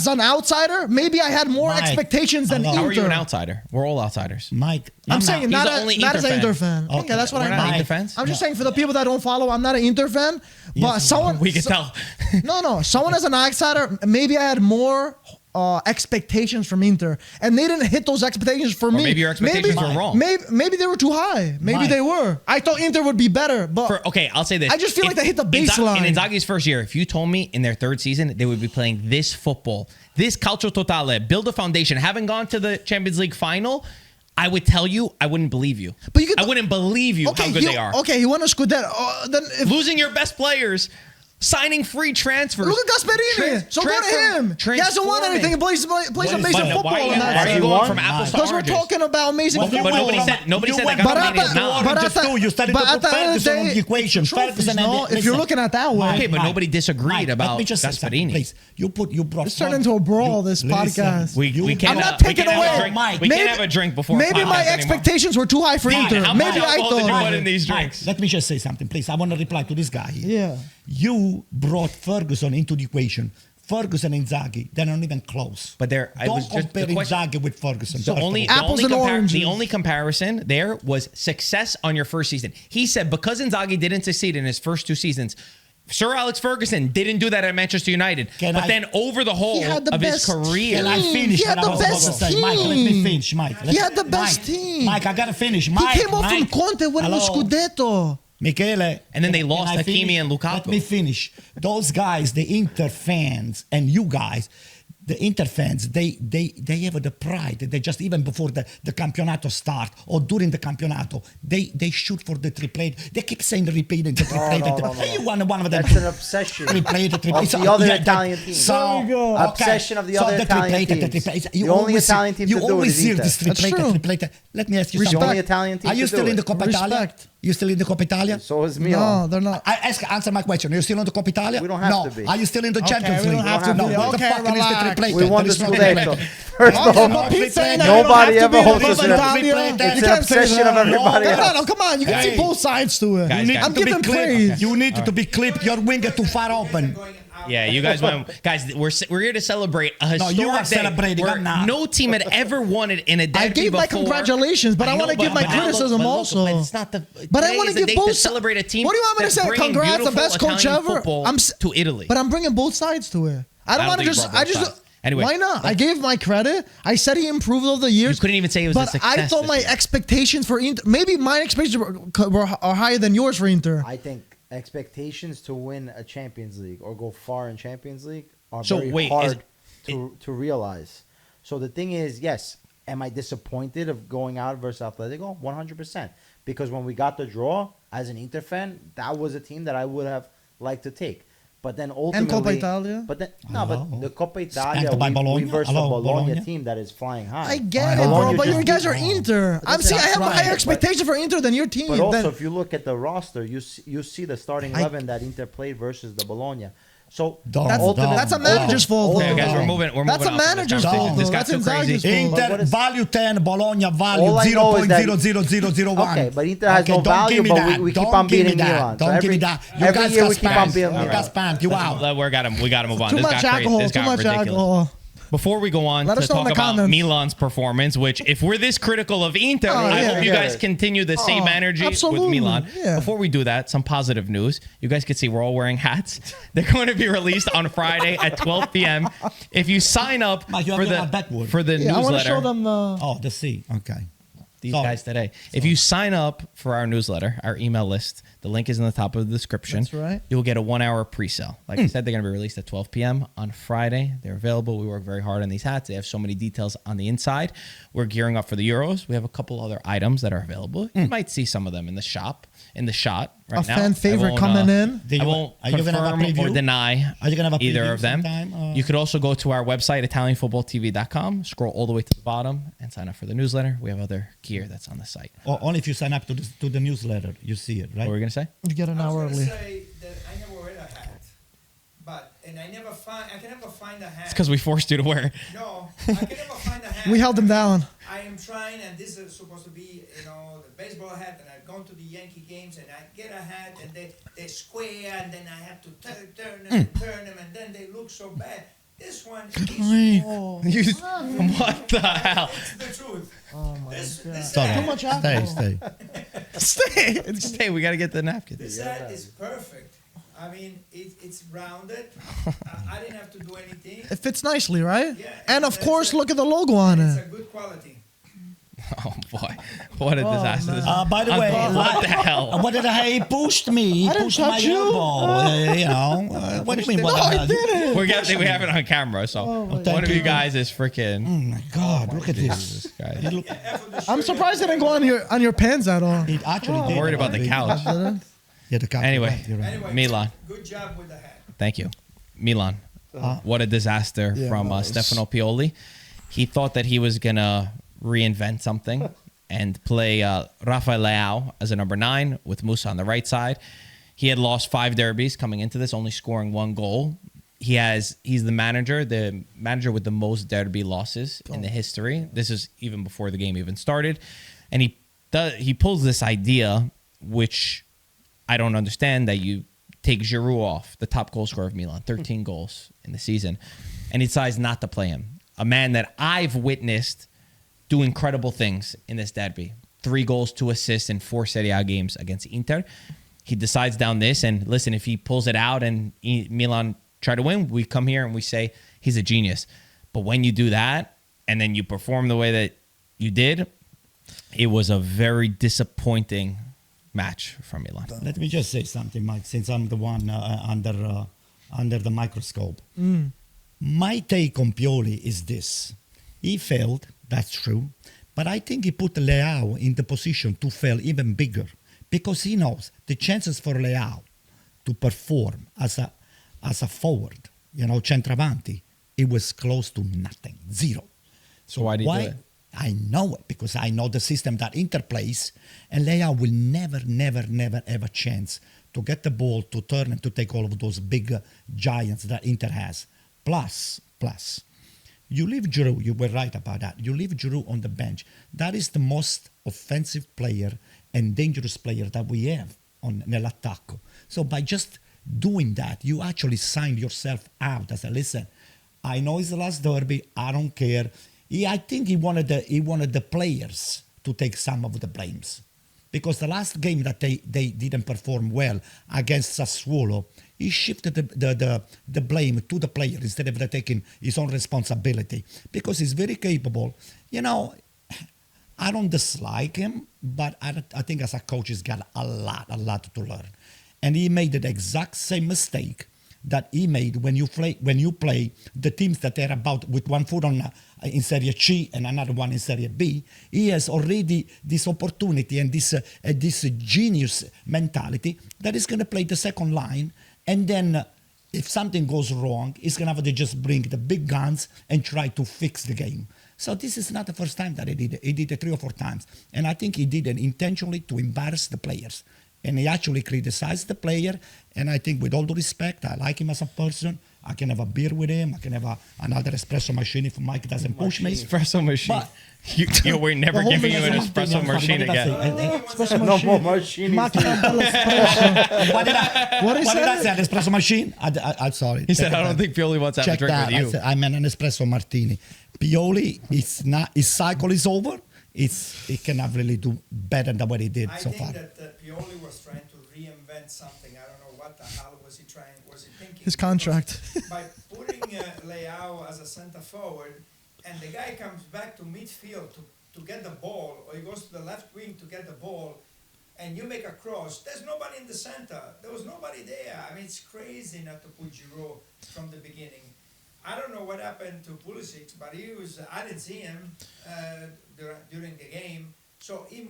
C: an outsider, maybe I had more
D: Mike,
C: expectations than
D: hello.
A: How are you an
C: Inter.
A: outsider? We're all outsiders.
D: Mike.
C: I'm saying
A: He's
C: not
A: the only
C: as an
A: Inter
C: Inter
A: fan.
C: fan.
D: Okay.
C: Yeah, that's what
A: We're
C: I
A: not
C: meant.
A: Inter fans?
C: I'm just saying for the people that don't follow, I'm not an Inter fan. But someone
A: We can tell.
C: No, someone as an outsider, maybe I had more expectations from Inter, and they didn't hit those expectations for me.
A: maybe your expectations were wrong.
C: Maybe they were too high. Maybe
D: Mike.
C: they were. I thought Inter would be better, but
A: Okay, I'll say this.
C: I just feel like they hit the
A: In
C: baseline.
A: Inzaghi's first year, if you told me in their third season they would be playing this football, this calcio totale, build a foundation, having gone to the Champions League final, I would tell you, I wouldn't believe you.
C: But you could-
A: I wouldn't believe you how good they are.
C: Okay, he won a Scudetto. Then if
A: Losing your best players. signing free transfers.
C: Look at Gasperini. So go to him. He hasn't won anything. He plays amazing football.
A: Why are you going from apples to
C: Because we're
A: oranges?
C: talking about amazing
A: But
C: football.
A: nobody said that Gasperini is not.
D: You started to put Ferguson on the equation. Ferguson
C: if you're looking at that way.
A: Okay, but nobody disagreed about
D: let me just say something,
A: Gasperini.
D: please. You brought.
C: This turned into a brawl, this podcast.
A: We can't.
C: I'm not taking away.
A: We can't have a drink before.
C: Maybe my expectations were too high for Inter.
A: How much
C: Maybe I
A: alcohol did you put
C: thought.
A: in these drinks?
D: Let me just say something, please. I want to reply to this guy here.
C: Yeah.
D: You brought Ferguson into the equation. Ferguson and Inzaghi, they're not even close.
A: But there, I
D: Don't
A: was just
D: compare
A: the question.
D: Inzaghi with Ferguson.
A: So
D: first of
A: only
D: all.
C: Apples and oranges.
A: the only comparison there was success on your first season. He said because Inzaghi didn't succeed in his first 2 seasons, Sir Alex Ferguson didn't do that at Manchester United. Then over the whole
C: had the
A: of his
C: best
A: career,
D: Can I finish?
C: He had
D: what I
C: the
D: was about
C: best
D: to say? Mike, let me
C: team.
D: finish, Mike.
C: He had the best team.
D: Mike, I gotta finish.
C: He
D: Mike,
C: came off from Conte winning the
D: hello?
C: Scudetto.
D: Michele.
A: And then they
D: can
A: lost
D: I
A: Hakimi
D: finish?
A: and Lukaku.
D: Let me finish. Those guys, the Inter fans, and you guys, the Inter fans, they have the pride. They just, even before the campionato start or during the campionato, they shoot for the triplete. They keep saying the repeating the triplete.
B: no.
D: You won one of them.
B: That's an obsession
D: Triplete, triplete.
B: of the other Italian team.
D: So,
C: There you go.
B: Obsession of the other Italian teams. The only Italian team to do it
D: always
B: is
D: hear
B: Inter.
D: this
C: That's
D: triplete,
C: true.
D: triplete. Let me ask you
C: Respect.
D: something.
B: The only Italian team
D: Are you
B: to
D: still
B: do
D: in the
B: it.
D: Coppa Italia?
C: Respect.
D: You still in the Coppa Italia?
B: So is
C: No,
B: Milan.
C: they're not.
D: Answer my question. Are you still in the Coppa Italia?
B: We don't have
D: no.
B: to be.
D: Are you still in the Champions
C: we
D: League?
C: don't have to
D: no.
C: be.
D: What the
C: Okay,
D: fuck is the
C: relax.
D: triplete?
B: We won
D: There
B: the
D: is no
B: Scudetto.
D: triplete.
B: First of
C: Okay,
B: all,
C: but Pete's saying that
B: nobody
C: you don't
B: ever
C: have to
B: holds
C: be
B: us
C: in
B: to
C: the
B: that.
C: Italia.
B: It's
C: You
B: an
C: can't say
B: obsession
C: that.
B: of everybody
C: No,
B: else.
C: no, come on. You can see both sides to it.
A: Guys,
D: You need
A: guys.
C: I'm
D: to be
C: giving
D: clipped.
C: praise.
D: You need to be clipped. Your winger too far open.
A: Yeah, you guys went. Guys, we're here to celebrate a historic
D: you are
A: day
D: celebrating,
A: where
D: I'm not.
A: no team had ever won it in a derby
C: I gave my
A: before.
C: congratulations, but I
A: know,
C: want to give my
A: but now
C: criticism
A: but
C: also.
A: But it's not the.
C: But I
A: today
C: want
A: is
C: to
A: the
C: give
A: day
C: both.
A: celebrate a team.
C: What do you want me to
A: that's
C: say?
A: bringing
C: Congrats, the
A: beautiful
C: best coach
A: Italian
C: ever.
A: football to Italy.
C: But I'm bringing both sides to it. I don't
A: I
C: want to
A: don't think
C: just.
A: you brought
C: I
A: both
C: just.
A: sides. Anyway,
C: why not? I gave my credit. I said he improved over the years.
A: You couldn't even say it was a
C: but
A: success
C: I thought
A: this
C: my
A: year.
C: expectations for Inter. Maybe my expectations are higher than yours for Inter.
B: I think expectations to win a Champions League or go far in Champions League are
A: So,
B: very
A: wait,
B: hard to realize. So the thing is, yes, am I disappointed of going out versus Atletico? 100%. Because when we got the draw, as an Inter fan, that was a team that I would have liked to take. But then ultimately,
C: Coppa Italia?
B: But then
D: Hello.
B: but the Coppa Italia,
D: Spanked by Bologna?
B: we versus
D: Hello,
B: a Bologna
D: Bologna?
B: team that is flying high.
C: I get it,
B: Bologna
C: bro. But
B: just
C: you guys
B: beat-
C: are Inter.
B: But
C: I have a
B: right.
C: higher
B: But-
C: expectation for Inter than your team.
B: But also,
C: Then-
B: if you look at the roster, you see the starting 11 that Inter played versus the Bologna. So
C: That's a manager's fault.
A: Okay,
C: though.
A: guys, we're moving. We're
C: That's
A: moving
C: a
A: on from
C: manager's
A: this
C: fault.
A: conversation. This
C: though.
A: got
C: That's
A: too crazy.
C: Inzaghi's fault.
B: But
D: Inter
B: what is-
D: value 10, Bologna value
B: All I know is that-
D: 0.00001.
B: Okay, but Inter has no
D: don't
B: value,
D: give me
B: but
D: that.
B: we keep
D: Don't
B: on
D: give me
B: beating
D: that.
B: Milan. So
D: Don't give
B: every-
D: me that. You
B: every
D: guys
B: year
D: got
B: we keep on
D: spanked.
B: beating
D: You
B: Milan.
D: got spanked. You out.
A: We got to move on.
C: Too
A: This
C: much
A: got crazy.
C: alcohol.
A: This
C: Too
A: got
C: much
A: ridiculous.
C: alcohol.
A: Before we go on
C: Let
A: to
C: us know in
A: talk
C: the
A: about
C: comments.
A: Milan's performance, which if we're this critical of Inter, I
C: yeah.
A: hope you
B: Yeah.
A: guys continue the same energy
C: absolutely.
A: with Milan.
C: Yeah.
A: Before we do that, some positive news. You guys can see we're all wearing hats. They're going to be released on Friday at 12 p.m. If you sign up
D: Mike, you have
A: for
D: to
A: the
D: have backward.
A: for the
C: Yeah, I want to
A: newsletter,
C: show them the.
D: Oh, the C. Okay.
A: these
D: Sorry.
A: guys today. If you sign up for our newsletter, our email list, the link is in the top of the description.
C: That's right.
A: You'll get a 1-hour pre-sale. Like I said, they're going to be released at 12 p.m. on Friday. They're available. We work very hard on these hats. They have so many details on the inside. We're gearing up for the Euros. We have a couple other items that are available. You might see some of them in the shop, in the shot right
C: A
A: now.
C: fan
A: I
C: favorite
A: won't,
C: coming in.
A: I won't
D: Are you gonna have a
A: confirm or
D: preview?
A: deny
D: Are you gonna have a
A: either
D: preview
A: of them.
D: sometime?
A: You could also go to our website, ItalianFootballTV.com, scroll all the way to the bottom, and sign up for the newsletter. We have other gear that's on the site.
D: Or only if you sign up to the newsletter, you see it, right?
A: What were we going to say?
C: You get an
E: I
C: hour
E: was
C: early.
E: gonna say that I never wear a hat, and I can never find a hat.
A: It's because we forced you to wear it.
E: No, I can never find a hat.
C: We held them down.
E: I am trying, and this is supposed to be, the baseball hat, and I've gone to the Yankee games, and I get a hat, and they're square, and then I have to turn them, and then they look so bad. This one is
A: What the hell?
E: it's the truth.
C: Oh my
E: This
C: god.
E: hat,
C: Too much alcohol.
D: Stay.
A: Stay. We got to get the napkins.
E: this hat is perfect. I mean, it's rounded. I didn't have to do anything.
C: It fits nicely, right?
E: Yeah,
C: And of
E: that's
C: course,
E: it.
C: look at the logo on
E: It's
C: it.
E: a good quality.
A: Oh boy, what a disaster! This is.
D: By the way,
A: What the hell?
D: what did he pushed me? He
C: I didn't
D: pushed my
C: touch you.
D: elbow. What do you mean?
C: No, I didn't.
A: We have it on camera, so one
D: thank
A: of you
D: you.
A: guys is freaking.
D: Oh my God! Look at this.
A: This guy.
D: He look,
C: I'm surprised it didn't go on your pants at all.
D: he actually
A: I'm
D: did.
A: worried about the couch.
D: Yeah, the cup.
A: Anyway.
D: You're right.
E: Anyway,
A: Milan.
E: good job with the hat.
A: Thank you. Milan. What a disaster
C: Yeah,
A: from
C: that was-
A: Stefano Pioli. He thought that he was going to reinvent something and play Rafael Leao as a number 9 with Musa on the right side. He had lost 5 derbies coming into this, only scoring 1 goal. He's the manager with the most derby losses in the history. This is even before the game even started. And he pulls this idea, which I don't understand, that you take Giroud off, the top goal scorer of Milan, 13 goals in the season, and he decides not to play him. A man that I've witnessed do incredible things in this derby. 3 goals, 2 assists in 4 Serie A games against Inter. He decides down this, and listen, if he pulls it out and Milan try to win, we come here and we say he's a genius. But when you do that and then you perform the way that you did, it was a very disappointing match from Milan.
D: Let me just say something, Mike, since I'm the one under the microscope. My take on Pioli is this. He failed, that's true, but I think he put Leao in the position to fail even bigger because he knows the chances for Leao to perform as a forward, centravanti, it was close to nothing, 0.
A: So why did he do it?
D: I know it because I know the system that Inter plays, and Leao will never have a chance to get the ball to turn and to take all of those big giants that Inter has. Plus, you leave Giroud, you were right about that, you leave Giroud on the bench. That is the most offensive player and dangerous player that we have on nell'attacco. So by just doing that, you actually signed yourself out as a listen. I know it's the last derby, I don't care. I think he wanted the players to take some of the blames. Because the last game that they didn't perform well against Sassuolo, he shifted the blame to the player instead of taking his own responsibility. Because he's very capable. I don't dislike him, but I think as a coach he's got a lot to learn. And he made the exact same mistake that he made when you play the teams that are about with one foot in Serie C and another one in Serie B. He has already this opportunity and this genius mentality that is going to play the second line, and then if something goes wrong, he's going to have to just bring the big guns and try to fix the game. So this is not the first time that he did it. He did it 3 or 4 times, and I think he did it intentionally to embarrass the players. And he actually criticized the player. And I think with all due respect, I like him as a person. I can have a beer with him. I can have another espresso machine if Mike doesn't push me.
A: Espresso machine.
D: But
A: we're never giving you an espresso machine again.
C: Espresso
B: No
C: machine.
B: more martinis.
C: Matcha bella espresso.
D: What did I
C: What is
D: say?
C: that?
D: An espresso machine? I'm sorry.
A: He said, I don't think Pioli wants to have a
D: Check
A: drink
D: that.
A: with you.
D: I meant an espresso martini. Pioli, it's not. His cycle is over. He cannot really do better than what he did so far.
E: I think that Pioli was trying to reinvent something. I don't know what the hell was he thinking.
C: His contract.
E: By putting Leao as a center forward, and the guy comes back to midfield to get the ball, or he goes to the left wing to get the ball, and you make a cross, there's nobody in the center. There was nobody there. I mean, it's crazy not to put Giroud from the beginning. I don't know what happened to Pulisic, but I didn't see him during the game. So he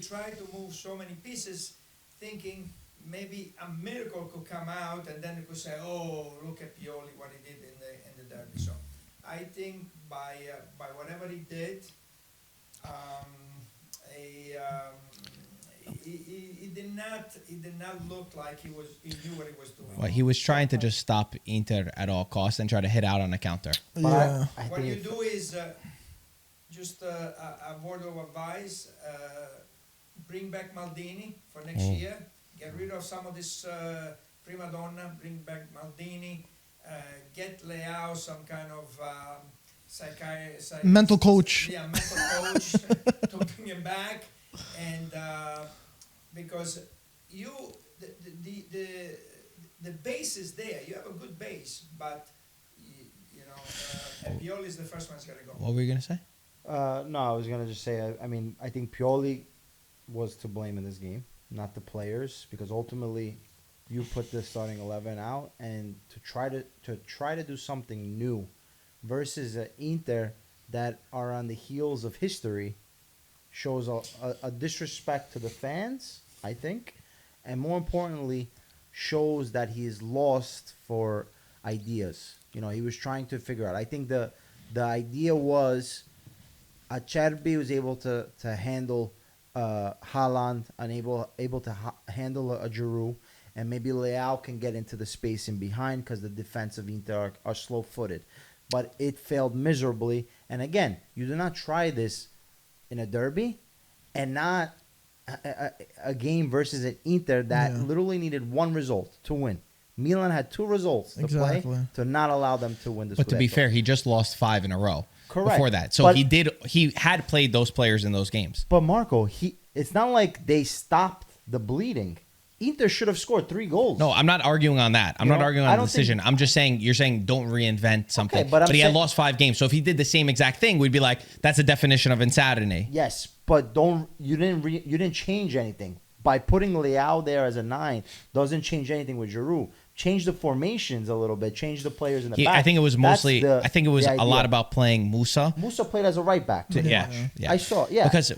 E: tried to move so many pieces, thinking maybe a miracle could come out, and then he could say, "Oh, look at Pioli, what he did in the derby." So I think by whatever he did, he did not look like he knew what he was doing.
A: Well, he was trying to just stop Inter at all costs and try to hit out on the counter.
C: Yeah.
E: What you do is just a word of advice: bring back Maldini for next year. Get rid of some of this prima donna. Bring back Maldini. Get Leao some kind of
C: Mental coach.
E: Yeah, mental coach to bring him back, and because the base is there. You have a good base, but and Pioli is the first one that's got to go.
A: What were you going to say?
B: No, I was gonna just say. I think Pioli was to blame in this game, not the players, because ultimately, you put the starting 11 out, and to try to do something new, versus Inter that are on the heels of history, shows a disrespect to the fans, I think, and more importantly, shows that he's lost for ideas. He was trying to figure out. I think the idea was Acerbi was able to handle Haaland, able to handle a Giroud, and maybe Leao can get into the space in behind because the defense of Inter are slow-footed. But it failed miserably. And again, you do not try this in a derby and not a game versus an Inter that literally needed one result to win. Milan had 2 results to play to not allow them to win the Scudetto.
A: But to be fair, he just lost 5 in a row.
B: Correct.
A: Before that. So he had played those players in those games.
B: But Marco, it's not like they stopped the bleeding. Inter should have scored 3 goals.
A: No, I'm not arguing on that. I'm not arguing on the decision. I'm just saying you're saying don't reinvent something.
B: Okay, but
A: he had lost 5 games. So if he did the same exact thing, we'd be like, that's a definition of insanity.
B: Yes, but you didn't change anything. By putting Leao there as a 9 doesn't change anything with Giroud. Change the formations a little bit. Change the players in the back.
A: I think it was mostly. I think it was a lot about playing Musa.
B: Musa played as a right back.
A: Yeah.
B: I saw. Yeah,
A: because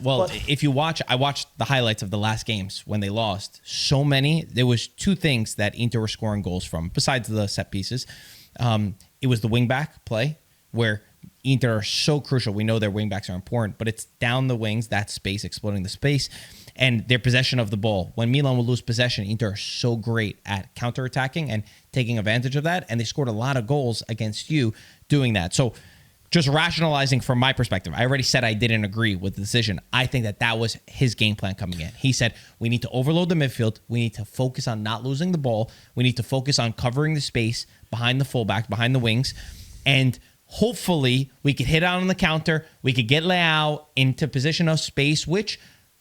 A: if you watch, I watched the highlights of the last games when they lost. So many. There was 2 things that Inter were scoring goals from besides the set pieces. It was the wing back play where Inter are so crucial. We know their wing backs are important, but it's down the wings, that space, exploiting the space, and their possession of the ball. When Milan will lose possession, Inter are so great at counterattacking and taking advantage of that, and they scored a lot of goals against you doing that. So just rationalizing from my perspective, I already said I didn't agree with the decision. I think that was his game plan coming in. He said, we need to overload the midfield. We need to focus on not losing the ball. We need to focus on covering the space behind the fullback, behind the wings, and hopefully we could hit out on the counter. We could get Leao into position of space, which,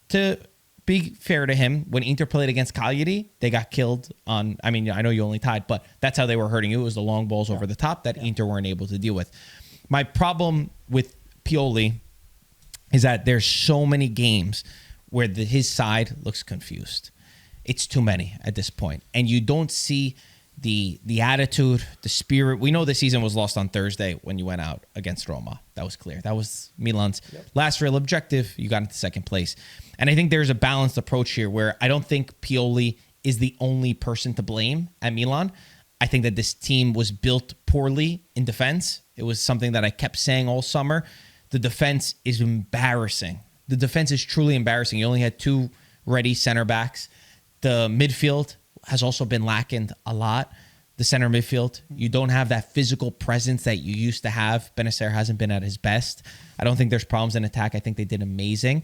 A: to be fair to him, when Inter played against Cagliari, they got killed on. I mean, I know you only tied, but that's how they were hurting you. It was the long balls over the top that Inter weren't able to deal with. My problem with Pioli is that there's so many games where his side looks confused. It's too many at this point, and you don't see the attitude, the spirit. We know the season was lost on Thursday when you went out against Roma. That was clear. That was Milan's last real objective. You got into second place. And I think there's a balanced approach here where I don't think Pioli is the only person to blame at Milan. I think that this team was built poorly in defense. It was something that I kept saying all summer. The defense is embarrassing. The defense is truly embarrassing. You only had 2 ready center backs. The midfield has also been lacking a lot. The center midfield, you don't have that physical presence that you used to have. Benacer hasn't been at his best. I don't think there's problems in attack. I think they did amazing.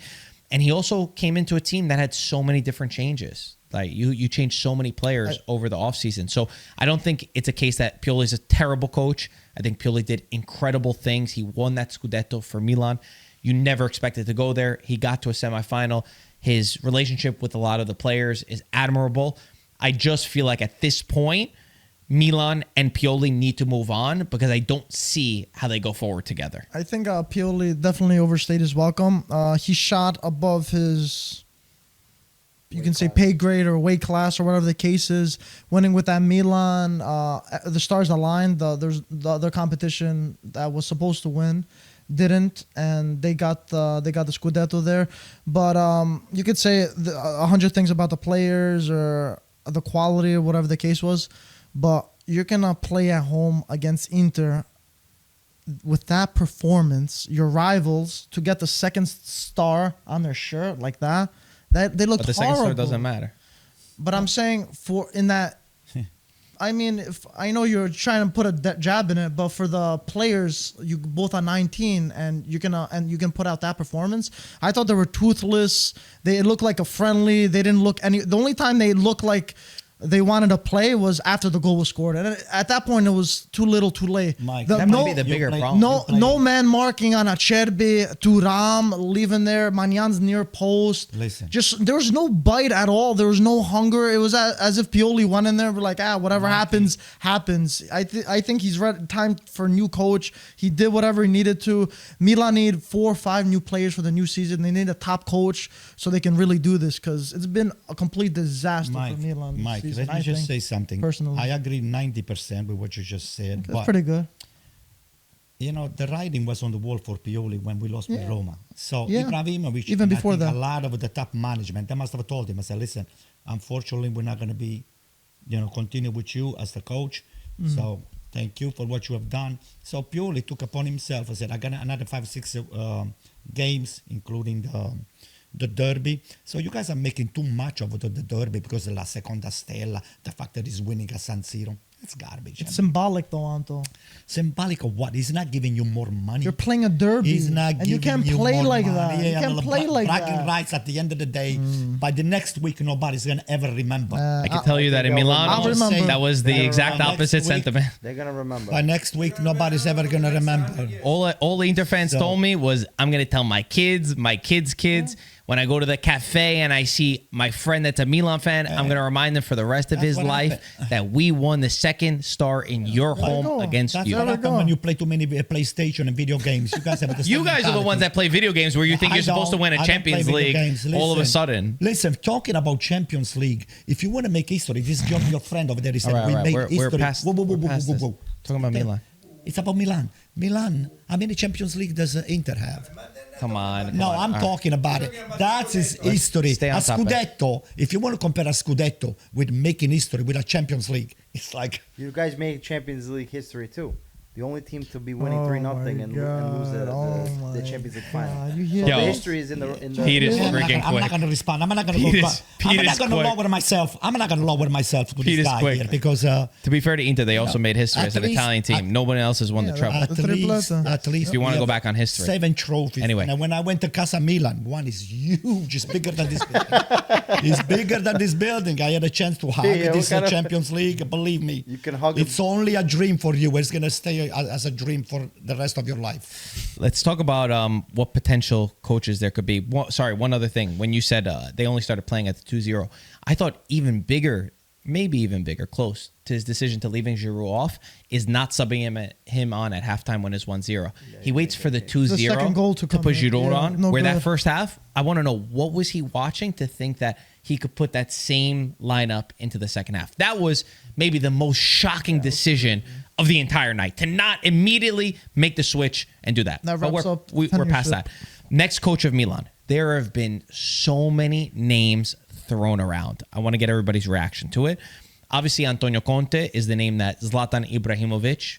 A: And he also came into a team that had so many different changes. Like you changed so many players over the offseason. So I don't think it's a case that Pioli is a terrible coach. I think Pioli did incredible things. He won that Scudetto for Milan. You never expected to go there. He got to a semifinal. His relationship with a lot of the players is admirable. I just feel like at this point, Milan and Pioli need to move on because I don't see how they go forward together.
C: I think Pioli definitely overstayed his welcome. He shot above his, you can say, pay grade or weight class or whatever the case is. Winning with that Milan, the stars aligned. The other competition that was supposed to win didn't, and they got the Scudetto there. But you could say 100 things about the players or the quality or whatever the case was, but you're gonna play at home against Inter with that performance, your rivals, to get the second star on their shirt like that they looked horrible.
A: But the second star doesn't matter.
C: But I'm saying I mean, if I know you're trying to put a jab in it, but for the players, you both are 19, and you can put out that performance. I thought they were toothless. They looked like a friendly. They didn't look any. The only time they looked like they wanted to play was after the goal was scored, and at that point it was too little, too late.
D: Mike,
A: that might be the bigger problem.
C: No man marking on Acerbi, Thuram leaving there, Magnan's near post.
D: Listen,
C: just there was no bite at all. There was no hunger. It was as if Pioli went in there, like whatever happens. I think he's time for a new coach. He did whatever he needed to. Milan need 4 or 5 new players for the new season. They need a top coach so they can really do this, because it's been a complete disaster for Milan.
D: Mike, let me just say something.
C: Personally,
D: I agree 90% with what you just said.
C: That's pretty good.
D: you know, the writing was on the wall for Pioli when we lost with Roma. So
C: Yeah.
D: Ibrahimovic,
C: Even
D: and I
C: before
D: think
C: that.
D: a lot of the top management, they must have told him, I said, listen, unfortunately, we're not going to be, continue with you as the coach. So thank you for what you have done. So Pioli took upon himself, I said, I got another 5-6 games, including the derby. So you guys are making too much of the derby because of La Seconda Stella, the fact that he's winning at San Siro. It's garbage.
C: It's symbolic, though, Anto.
D: Symbolic of what? He's not giving you more money.
C: You're playing a derby,
D: He's not
C: and you
D: giving
C: can't play
D: more
C: like
D: money.
C: that. You can't play like
D: bragging
C: that.
D: rights at the end of the day. By the next week, nobody's gonna ever remember.
A: I can tell you that in
B: I'll
A: Milan,
C: remember.
A: that was the
B: I'll
A: exact
D: remember.
A: opposite
D: Next week.
A: sentiment.
B: They're gonna remember.
D: By next week, nobody's ever gonna remember.
A: All the Inter fans
D: So-
A: told me was, I'm going to tell my kids, kids, when I go to the cafe and I see my friend that's a Milan fan, I'm going to remind them for the rest of
D: That's
A: his
D: what
A: life
D: happened.
A: that we won the second star in your home
C: go.
A: against
D: That's
A: you.
D: what
C: There we
D: happens
C: go.
D: when you play too many PlayStation and video games. You guys have the
A: You
D: same
A: guys are the ones
D: mentality.
A: that play video games where you think
D: I
A: you're supposed to
D: don't-
A: win
D: I
A: a
D: don't play
A: Champions
D: video
A: League
D: games.
A: all of a
D: Listen,
A: sudden.
D: Listen, talking about Champions League, if you want to make history, this is your friend over there. He said,
A: All right,
D: we
A: all right.
D: made
A: We're
D: history.
A: past- we're past this. Talking about Milan.
D: It's about Milan. Milan, how many Champions League does Inter have?
A: Come on.
D: No,
A: come on.
D: I'm
A: All right.
D: talking about it.
E: Talking about
D: That's his
E: Scudetto.
D: history.
A: Stay
D: A
A: on topic.
D: Scudetto, if you want to compare a Scudetto with making history with a Champions League, it's like,
B: You guys made Champions League history too. The only team to be winning
C: Oh
B: 3-0
C: my
B: and lose
C: God. Oh
B: the
C: my
B: Champions League final.
C: God. You hear
B: So
A: Yo.
B: the history is in the
A: Pete is
C: Yeah.
A: freaking
D: I'm not
A: quick.
D: going to respond. I'm not going to
A: Pete
D: go.
A: is-
D: I'm
A: Pete
D: not
A: is
D: going to
A: quick.
D: lower myself. I'm not going to lower myself to
A: Pete
D: this
A: is
D: guy
A: quick.
D: here because
A: To be fair to Inter, they also made history
D: at
A: as an
D: least-
A: Italian team. Nobody else has won the
C: Yeah,
A: treble.
C: that-
D: at
C: The
D: least,
C: tripleta.
D: at least
A: If you wanna
D: we
A: go
D: have
A: back on history.
D: 7 trophies.
A: Anyway.
D: And when I went to Casa Milan, one is huge. It's bigger than this building. It's bigger than this building. I had a chance to hug
B: Yeah,
D: this
B: what kind of-
D: Champions League. Believe me,
B: You can hug
D: It's only a dream for you. It's gonna stay as a dream for the rest of your life.
A: Let's talk about what potential coaches there could be. One other thing. When you said they only started playing at the 2-0, I thought even bigger, maybe even bigger, close to his decision to leaving Giroud off is not subbing him on at halftime when it's 1-0. He waits for the 2-0
C: second goal to come
A: put
C: in.
A: Giroud
C: Yeah,
A: on.
C: no
A: where that
C: good.
A: first half, I want to know, what was he watching to think that he could put that same lineup into the second half? That was maybe the most shocking decision of the entire night, to not immediately make the switch and do that.
C: That
A: But
C: wraps
A: we're,
C: up
A: we're past
C: tenureship.
A: that. Next coach of Milan. There have been so many names thrown around. I want to get everybody's reaction to it. Obviously, Antonio Conte is the name that Zlatan Ibrahimovic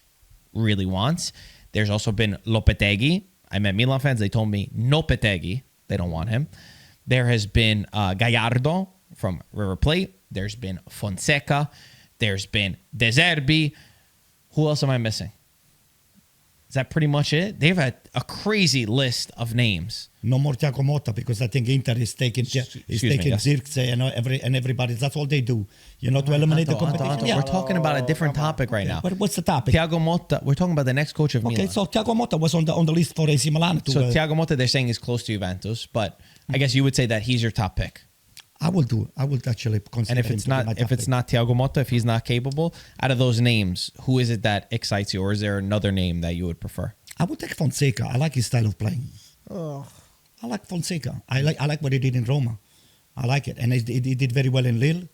A: really wants. There's also been Lopetegui. I met Milan fans. They told me no Lopetegui. They don't want him. There has been Gallardo from River Plate. There's been Fonseca. There's been De Zerbi. Who else am I missing? Is that pretty much it? They've had a crazy list of names.
D: No more Thiago Motta because I think Inter is taking
A: Excuse me, yes.
D: Zirkzee and everybody. That's all they do. To eliminate the competition.
A: Anto,
D: Yeah.
A: we're talking about a different topic right now.
D: What's the topic?
A: Thiago Motta. We're talking about the next coach of
D: Okay,
A: Milan.
D: so Thiago Motta was on the list for AC Milan.
A: So Thiago Motta, they're saying is close to Juventus, but I guess you would say that he's your top pick.
D: I would actually consider.
A: And if
D: him
A: it's
D: to be
A: not
D: my top pick.
A: Thiago Motta, if he's not capable, out of those names, who is it that excites you, or is there another name that you would prefer?
D: I would take Fonseca. I like his style of playing.
C: Oh,
D: I like Fonseca. I like what he did in Roma. I like it, and he did very well in Lille.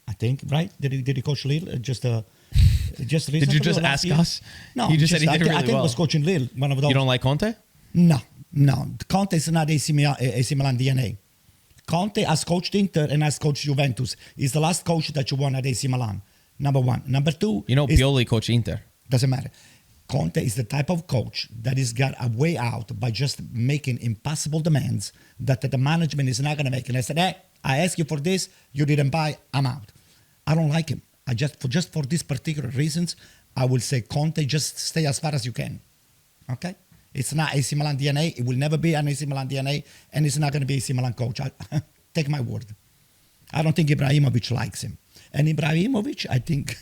D: I think, right? Did he coach Lille just recently?
A: Did you just
D: or last
A: ask
D: year?
A: us?
D: No,
A: He just said he did
D: I
A: really
D: think he
A: well.
D: was coaching Lille. One of those.
A: You don't like Conte?
D: No. Conte is not AC Milan DNA. Conte has coached Inter and has coached Juventus. He's the last coach that you want at AC Milan. Number one. Number two.
A: You know,
D: is-
A: Pioli coached Inter.
D: Doesn't matter. Conte is the type of coach that has got a way out by just making impossible demands that the management is not going to make. And I said, hey, I asked you for this, you didn't buy, I'm out. I don't like him. Just for these particular reasons, I will say Conte, just stay as far as you can. Okay? It's not AC Milan DNA. It will never be an AC Milan DNA, and it's not going to be AC Milan coach. Take my word. I don't think Ibrahimovic likes him. And Ibrahimovic, I think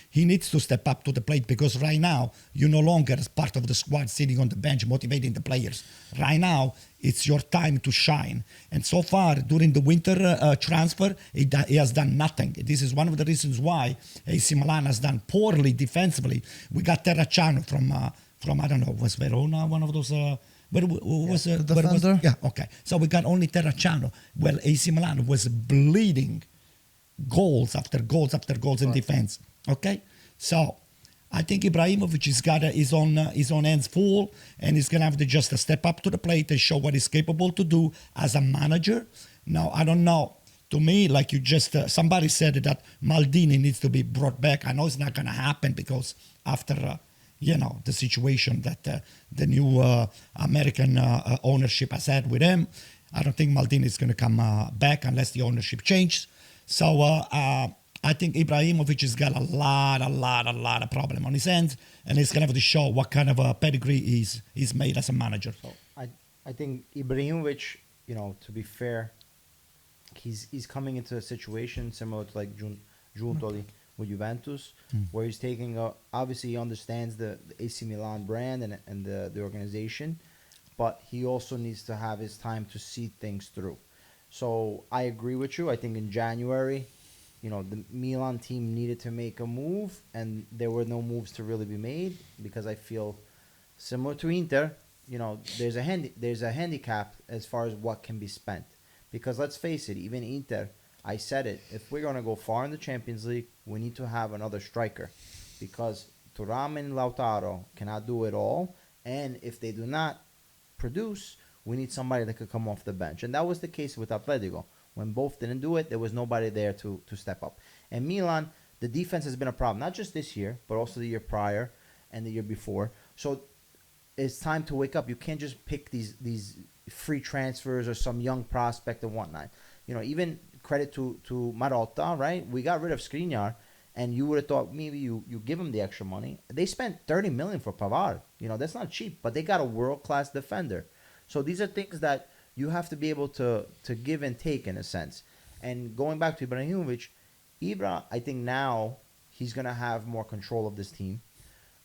D: he needs to step up to the plate because right now, you're no longer as part of the squad sitting on the bench motivating the players. Right now, it's your time to shine. And so far, during the winter transfer, he has done nothing. This is one of the reasons why AC Milan has done poorly defensively. We got Terracciano from I don't know, was Verona one of those... the
C: defender?
D: Yeah, okay. So we got only Terracciano. Well, AC Milan was bleeding goals after goals after goals in defense. Okay? So I think Ibrahimovic has got his own hands full, and he's gonna have to just step up to the plate and show what he's capable to do as a manager. Now, I don't know. To me, like you just somebody said that Maldini needs to be brought back. I know it's not gonna happen because after the situation that the new American ownership has had with him, I don't think Maldini is gonna come back unless the ownership changes. So I think Ibrahimovic has got a lot of problem on his hands, and he's gonna have to show what kind of a pedigree he's made as a manager. So
B: I think Ibrahimovic, to be fair, he's coming into a situation similar to like Giuntoli with Juventus, where he's taking obviously he understands the AC Milan brand and the organization, but he also needs to have his time to see things through. So I agree with you. I think in January, the Milan team needed to make a move, and there were no moves to really be made because I feel similar to Inter, there's a handicap as far as what can be spent. Because let's face it, even Inter, I said it, if we're going to go far in the Champions League, we need to have another striker. Because Thuram and Lautaro cannot do it all, and if they do not produce, we need somebody that could come off the bench. And that was the case with Atletico. When both didn't do it, there was nobody there to step up. And Milan, the defense has been a problem, not just this year, but also the year prior and the year before. So it's time to wake up. You can't just pick these free transfers or some young prospect and whatnot. Even credit to Marotta, right? We got rid of Skriniar, and you would have thought maybe you give him the extra money. They spent 30 million for Pavard. That's not cheap, but they got a world-class defender. So these are things that you have to be able to give and take in a sense. And going back to Ibrahimovic, I think now he's going to have more control of this team.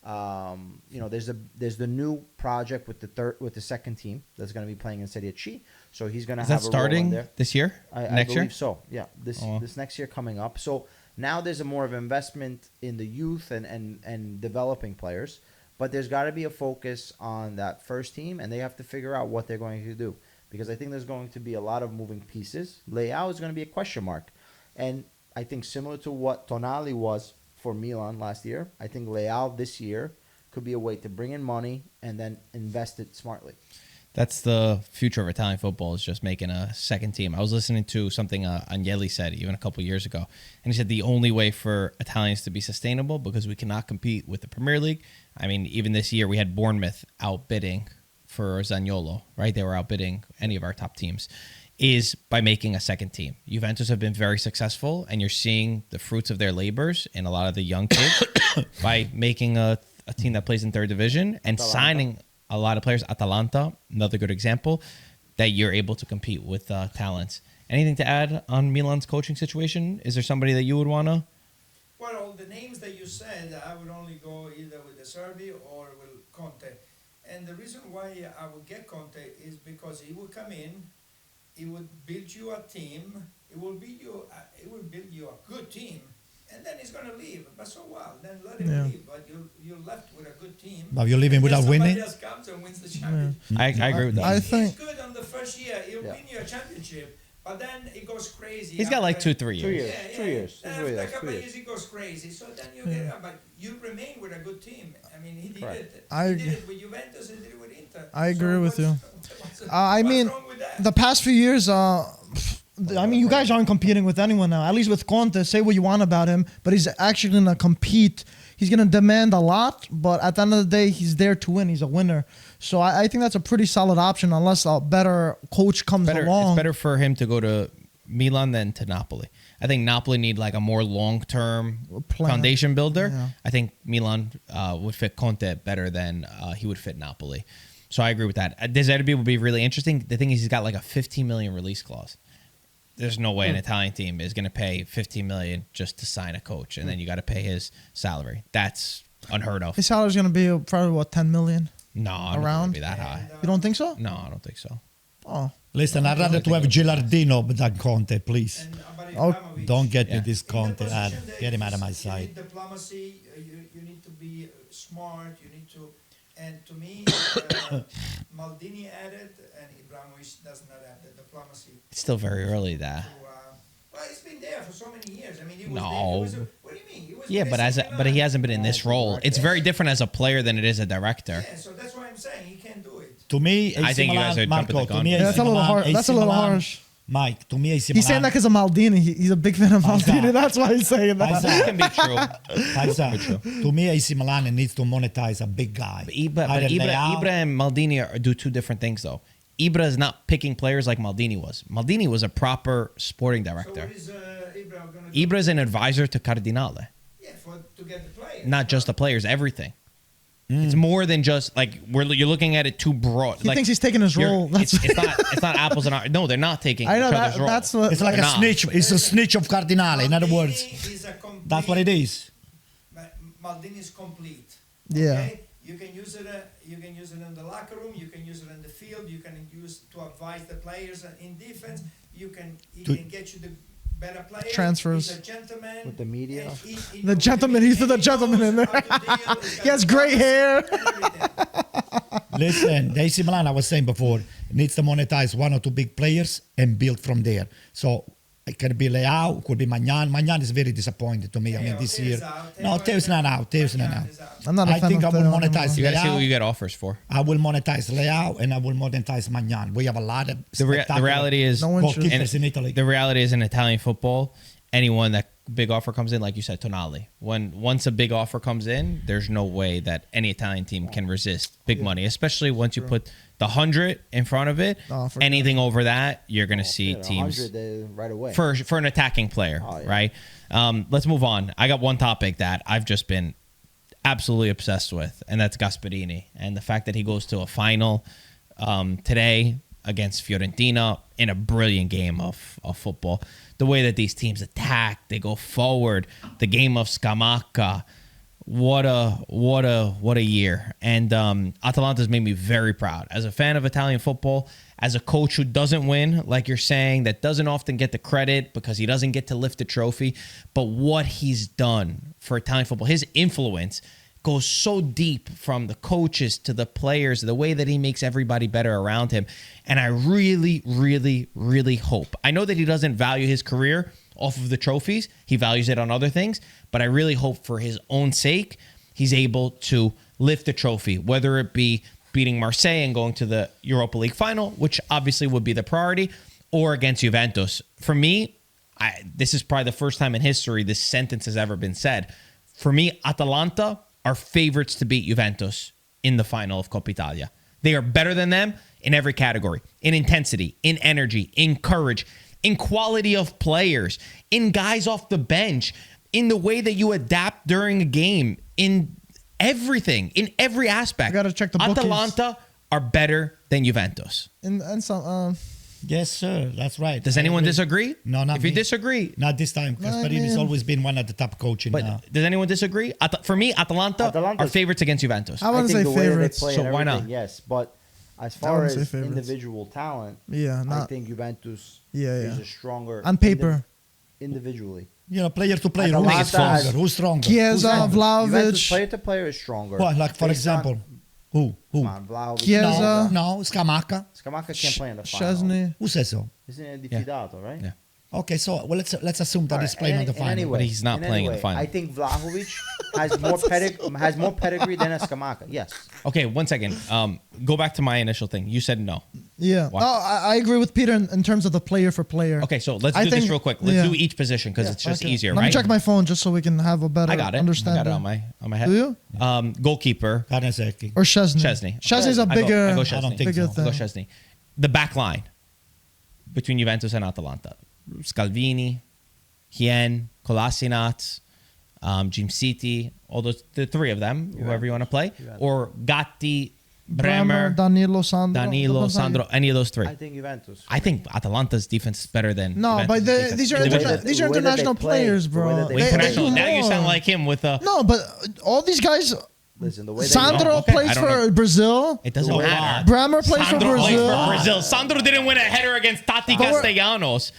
B: There's the new project with the second team that's going to be playing in Serie A. So he's going to have a
A: starting
B: role in there.
A: this year?
B: I believe so. Yeah, this next year coming up. So now there's a more of investment in the youth and developing players, but there's got to be a focus on that first team, and they have to figure out what they're going to do, because I think there's going to be a lot of moving pieces. Leao is going to be a question mark, and I think similar to what Tonali was for Milan last year, I think Leao this year could be a way to bring in money and then invest it smartly.
A: That's the future of Italian football, is just making a second team. I was listening to something Agnelli said even a couple years ago, and he said the only way for Italians to be sustainable, because we cannot compete with the Premier League. I mean, even this year we had Bournemouth outbidding for Zaniolo, right? They were outbidding any of our top teams, is by making a second team. Juventus have been very successful, and you're seeing the fruits of their labors in a lot of the young kids by making a team that plays in third division and signing a lot of players. Atalanta, another good example, that you're able to compete with talents. Anything to add on Milan's coaching situation? Is there somebody that you would want to?
E: Well, all the names that you said, I would only go either with the Serbi or with Conte. And the reason why I would get Conte is because he would come in, he would build you a team, he will build you a good team, and then he's going to leave. But so what? Then let him leave. But you're left with a good team.
D: But you're leaving without winning?
E: Somebody else comes and wins the championship.
A: I agree with that.
C: I think
E: He's good on the first year. He'll win you a championship. But then it goes crazy.
A: He's got like 2-3 years.
B: 2 years.
E: Then after a couple of years, it goes crazy. So then you get, but you remain with a good team. I mean, he did it. He did it with Juventus. He did it with Inter.
C: I agree with you.
E: What's wrong with that?
C: The past few years, you guys aren't competing with anyone now. At least with Conte, say what you want about him, but he's actually going to compete. He's going to demand a lot, but at the end of the day, he's there to win. He's a winner. So I think that's a pretty solid option unless a better coach comes along.
A: It's better for him to go to Milan than to Napoli. I think Napoli need like a more long-term foundation builder.
C: Yeah.
A: I think Milan would fit Conte better than he would fit Napoli. So I agree with that. De Zerbi would be really interesting. The thing is, he's got like a 15 million release clause. There's no way an Italian team is going to pay 15 million just to sign a coach, and then you got to pay his salary. That's unheard of.
C: His salary is going to be probably 10 million.
A: No, I don't think it'll be that high.
C: You don't think so?
A: No, I don't think so.
C: Oh,
D: Listen, I'd rather to have Gilardino than Conte, please.
E: And
D: Don't get me this
E: in the
D: Conte.
E: position that
D: Get him out of my
E: you
D: sight.
E: need diplomacy. You need to be smart. You need to, and to me, Maldini added, and Ibrahimovic does not have the diplomacy.
A: It's still very early, that.
E: Well, it's been there for so many years. I mean, he was
A: No.
E: there. What do you mean? He was always
A: Yeah,
E: been
A: but
E: AC
A: but he
E: Milan.
A: hasn't been in this
B: As a
A: role.
B: director.
A: It's very different as a player than it is a director.
E: Yeah, so that's why I'm saying he can't do it.
D: To me, AC
A: I think you guys
D: Milan,
A: are jumping
D: Marco,
A: the
D: to
A: gun.
D: me,
A: Yeah,
D: AC
C: that's a little
D: Milan-
C: hard.
D: AC
C: That's a little
D: Milan-
C: harsh.
D: Mike, to me, AC
C: He's saying
D: Milan-
C: that because of Maldini. He's a big fan of Maldini. That's why he's saying that.
A: That can be true.
D: Paisa, to me, AC Milan needs to monetize a big guy.
A: But
D: Either
A: Ibra,
D: Leao-
A: Ibra and Maldini do two different things, though. Ibra is not picking players like Maldini was. Maldini was a proper sporting
E: So
A: director.
E: what is Ibra going to do?
A: Ibra is an advisor to Cardinale,
E: Yeah, to get the players.
A: not just the players, everything. It's more than just like you're looking at it too broad.
C: He
A: like,
C: thinks he's taking his
A: you're-
C: role. That's
A: it's not apples and oranges. No, they're not taking
C: I know
A: each other's
C: that.
A: role.
C: That's what.
D: It's like a
A: Nah.
D: snitch. It's a snitch of Cardinale. In other words,
E: Maldini is a complete,
D: that's what it is.
E: Maldini is complete.
C: Yeah.
E: Okay? You can use it. You can use it in the locker room. You can use it in the field. You can use to advise the players in defense. He can get you the better players.
C: Transfers.
E: He's a gentleman.
B: With the media.
E: And he
C: The
E: knows-
C: gentleman, he's the
E: and he
C: gentleman
E: knows
C: in there.
E: how to deal. He's
C: He has
E: got
C: gray
E: the
C: hair.
E: and everything.
D: Listen, the AC Milan, I was saying before, needs to monetize one or two big players and build from there. So it could be Leao, could be Magnan. Magnan is very disappointed to me. I mean,
E: Theo,
D: this
E: Theo's
D: year.
E: out.
D: No, Theo's not out. Theo's not out.
E: Is out.
C: I'm not a
D: I
C: fan
D: think
C: of
D: I will
C: Theo
D: monetize
A: You got to see who you
D: Leao.
A: get offers for.
D: I will monetize Leao and I will monetize Magnan. We have a lot of
A: The reality is,
C: No one should-
D: goalkeepers in Italy.
A: the reality is in Italian football, anyone that big offer comes in, like you said, Tonali. Once a big offer comes in, there's no way that any Italian team can resist big money, especially once you put the 100 in front of it.
C: Oh, forget
A: Anything over that, you're going to see
B: Yeah,
A: teams
B: 100 right away.
A: for an attacking player,
B: Oh, yeah.
A: right? Let's move on. I got one topic that I've just been absolutely obsessed with, and that's Gasperini and the fact that he goes to a final today against Fiorentina in a brilliant game of football. The way that these teams attack, they go forward. The game of Scamacca. What a year. And Atalanta's made me very proud. As a fan of Italian football, as a coach who doesn't win, like you're saying, that doesn't often get the credit because he doesn't get to lift the trophy. But what he's done for Italian football, his influence goes so deep from the coaches to the players, the way that he makes everybody better around him. And I really, really, really hope. I know that he doesn't value his career off of the trophies. He values it on other things. But I really hope for his own sake, he's able to lift the trophy, whether it be beating Marseille and going to the Europa League final, which obviously would be the priority, or against Juventus. For me, this is probably the first time in history this sentence has ever been said. For me, Atalanta are favorites to beat Juventus in the final of Coppa Italia. They are better than them in every category, in intensity, in energy, in courage, in quality of players, in guys off the bench, in the way that you adapt during a game, in everything, in every aspect.
C: I gotta check the bookies.
A: Atalanta are better than Juventus.
C: and some.
D: Yes, sir. That's right.
A: Does
D: I
A: anyone
D: agree.
A: disagree?
D: No, not
A: If you
D: me.
A: disagree,
D: Not this time. Gasparini's
C: man.
D: always been one of the top coaching.
A: but does anyone disagree? For me, Atalanta are
B: Atalanta's-
A: favorites against Juventus.
C: I wouldn't
B: think
C: say
B: the way that they
C: favorites.
B: play
A: So
B: and
A: why not?
B: everything, yes, but as
C: I
B: far
C: wouldn't say
B: as
C: favorites.
B: individual talent,
C: Yeah,
B: I
C: not
B: think Juventus
C: Yeah,
B: is
C: yeah.
B: a stronger
C: on paper.
B: individually.
D: player to player,
B: Atalanta
D: who's stronger?
B: has-
D: Who's stronger?
C: Chiesa,
B: Juventus
C: Vlahovic,
B: player to player is stronger.
D: What, like for
B: Based on-
D: example, who?
B: Come on, Vlahovic.
C: Chiesa.
D: No, Scamacca.
B: Scamacca can't play in the final.
C: Chesney.
D: Who says so?
B: Isn't it diffidato, right?
A: Yeah.
D: Okay, so well, let's assume that
B: All
D: he's
B: right,
D: playing
B: in
D: on the
B: any-
D: final.
B: in any way,
A: But he's not
B: in any
A: playing in the
B: way,
A: final.
B: I think Vlahovic has more pedigree than a Scamacca. Yes.
A: Okay, 1 second. Go back to my initial thing. You said no.
C: Yeah.
A: Why?
C: No, I agree with Peter in terms of the player for player.
A: Okay, so let's
C: I
A: do this
C: think-
A: real quick. Let's
C: yeah.
A: do each position because it's just
B: okay.
A: easier,
C: Let
A: right?
C: me check my phone just so we can have a better
A: I got it. I
C: understanding.
A: got it on my head.
C: Do you?
A: Goalkeeper.
D: Karnezeki.
C: Or Chesney?
A: Chesney.
C: Chesney's a
A: I go
C: bigger,
A: Chesney.
D: I don't think
C: bigger
D: so.
A: I go
C: thing.
A: Chesney. The back line between Juventus and Atalanta. Scalvini, Hien, Kolasinac, Jim City, all those, the three of them, whoever you want to play. Or Gatti, Bremer,
C: Danilo, Sandro.
A: Danilo,
C: Depends how you-
A: Sandro, any of those three.
B: I think Juventus.
A: I think Atalanta's defense is better than
C: No,
A: Juventus'
C: but
A: defense.
C: these are
A: The way
B: interna-
A: that-
C: these are
B: the way that they
C: international
B: play,
C: players,
B: the way
C: bro.
B: that they
A: Wait,
B: play.
A: international.
C: do
A: Now you
C: more.
A: sound like him with a.
C: No, but all these guys.
B: Listen, the way they
C: Sandro
A: Okay, I
C: plays
A: don't
C: for
A: know.
C: Brazil.
A: It doesn't
D: Oh,
A: matter.
C: Bremer plays
A: Sandro
C: for
A: plays
C: Brazil.
A: for Brazil. Sandro didn't win a header against Tati
C: But we're-
A: Castellanos.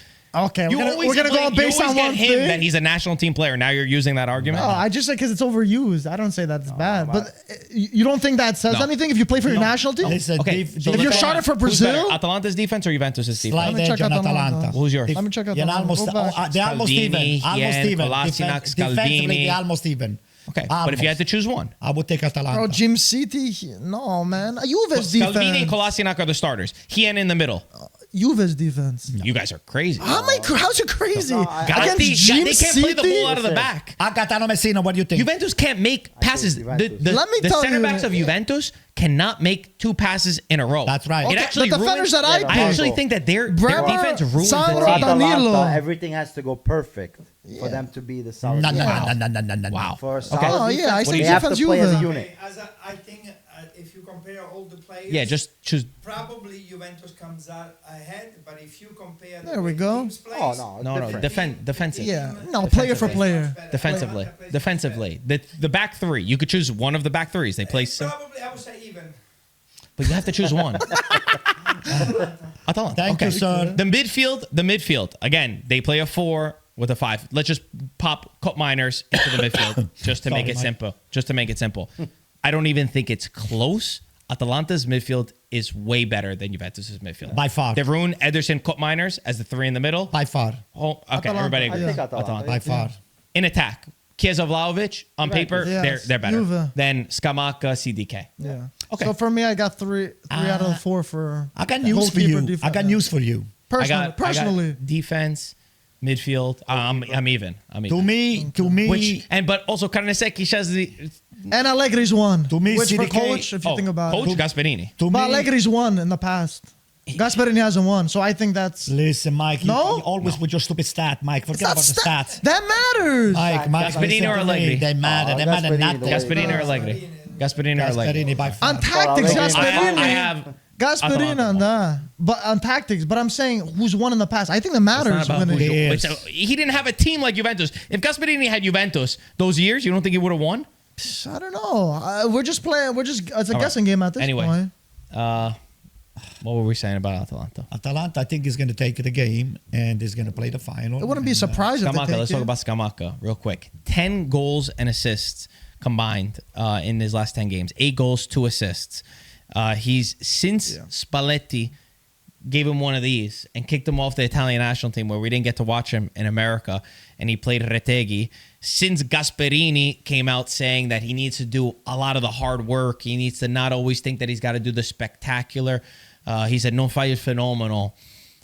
C: Okay,
A: You
C: we're gonna go based on one
A: him
C: thing.
A: that he's a national team player. Now you're using that argument.
C: Oh, I just say because it's overused. I don't say that's bad. But you don't think that says
A: No.
C: anything if you play for your national team?
D: Listen,
A: Okay, so
C: if you're
A: let's-
C: starting for
A: who's better,
C: Brazil,
A: Atalanta's defense or Juventus' defense?
D: Slight
C: Let me
D: edge
C: check
D: on
C: out the
D: Atalanta.
A: Who's yours?
C: let me check out
D: They're
C: the
D: almost,
C: Go back.
D: they're almost even.
A: Scalvini,
D: Almost
A: Hien,
D: even.
A: Kolasinac,
D: Defensively,
A: Scalvini.
D: they're almost even.
A: Okay, but if you had to choose one,
D: I would take Atalanta.
C: Bro, Jim City, no man. Juve's
A: Scalvini and
C: defense.
A: Kolasinac are the starters. Hien in the middle.
C: Juve's defense.
A: You guys are crazy.
C: How's it crazy?
B: No, I-
C: Against
A: Gatti,
C: Jim
A: they can't play the
C: City?
A: ball out of the back.
D: Agatano Messina, what do you think?
A: Juventus can't make passes. The,
B: Juventus.
A: the,
C: Let me
A: the
C: tell
A: center
C: you-
A: backs of Juventus cannot make 2 passes in a row.
D: That's right.
A: It
C: Okay,
A: actually
C: the defenders
A: ruins,
C: that I
B: Yeah,
A: I
C: picked.
A: actually think that their
C: Bremer,
A: defense ruins
C: Sandro,
A: the team.
C: Danilo.
B: Atalanta, everything has to go perfect for them to be the solid.
D: No, no,
B: team.
D: no.
A: Wow.
B: For a
A: Okay.
B: solid
C: Oh, yeah, I
B: defense,
C: say
B: they have to
C: defense
B: play as a
C: Juve.
B: unit.
E: I think if you compare all the players,
A: Yeah, just choose.
E: probably Juventus comes out ahead. But if you compare,
C: There we go.
E: Teams plays,
B: Oh no,
A: No,
B: different.
A: defensive.
C: Yeah, no, player for player.
A: Defensively. Defensively. The back three. You could choose one of the back threes. They play sim,
E: Probably I would say even.
A: but you have to choose one. Atalanta.
D: Thank you, sir.
A: The midfield. Again, they play a 4 with a 5. Let's just pop Cup Miners into the midfield just to make
D: Sorry,
A: it
D: Mike.
A: simple. Just to make it simple. I don't even think it's close. Atalanta's midfield is way better than Juventus' midfield.
D: By far.
A: They've ruined Ederson, Cup Miners as the 3 in the middle.
D: By far.
A: Oh, okay,
C: Atalanta,
A: everybody
B: I
A: agrees.
B: think
C: Yeah.
B: Atalanta.
D: By far.
A: In attack, Chiesa, Vlahovic, on paper,
C: Yes.
A: they're better
C: Juve.
A: than Scamacca, CDK.
C: Yeah.
A: Okay.
C: So for me, I got three out of 4 for.
D: I got news for
C: goalkeeper
D: you.
C: defense.
D: I got news for you.
C: Personally.
A: I got defense, midfield. I'm even.
D: To me,
A: But also Carnesecchi has the
C: And Allegri's won.
D: To me,
C: which for
D: CDK
C: coach, if you think about
A: coach
C: it.
A: Gasperini.
D: to
C: But
D: me,
C: Allegri's won in the past. Gasperini hasn't won, so I think that's.
D: listen, Mike.
C: No?
D: You always with your stupid stat, Mike. Forget about the stats.
C: That matters.
D: Mike,
A: Gasperini
D: listen
A: or
D: to me.
A: Allegri?
D: They matter. They matter
B: Gasperini,
D: nothing.
B: the way-
A: Gasperini or Allegri. Gasperini or Allegri.
D: Gasperini by far.
C: On tactics,
B: Allegri-
C: Gasperini.
A: I have.
C: Gasperini
A: Atalanta.
C: on that. But on tactics. But I'm saying who's won in the past. I think that
A: It's not
C: matters.
A: about
C: When
A: who you-
D: Yes.
A: he didn't have a team like Juventus. If Gasperini had Juventus those years, you don't think he would have won?
C: I don't know. We're just playing. It's a
A: All right.
C: guessing game at this
A: Anyway.
C: point.
A: What were we saying about Atalanta?
D: Atalanta, I think, is going to take the game and is going to play the final.
C: It wouldn't be
D: And,
C: surprised if they
A: Scamacca,
C: take
A: let's
C: it.
A: talk about Scamacca real quick. 10 goals and assists combined in his last 10 games. 8 goals, 2 assists. He's since Spalletti gave him one of these and kicked him off the Italian national team where we didn't get to watch him in America, and he played Retegui. Since Gasperini came out saying that he needs to do a lot of the hard work, he needs to not always think that he's got to do the spectacular. He said, "Non fai il fenomeno."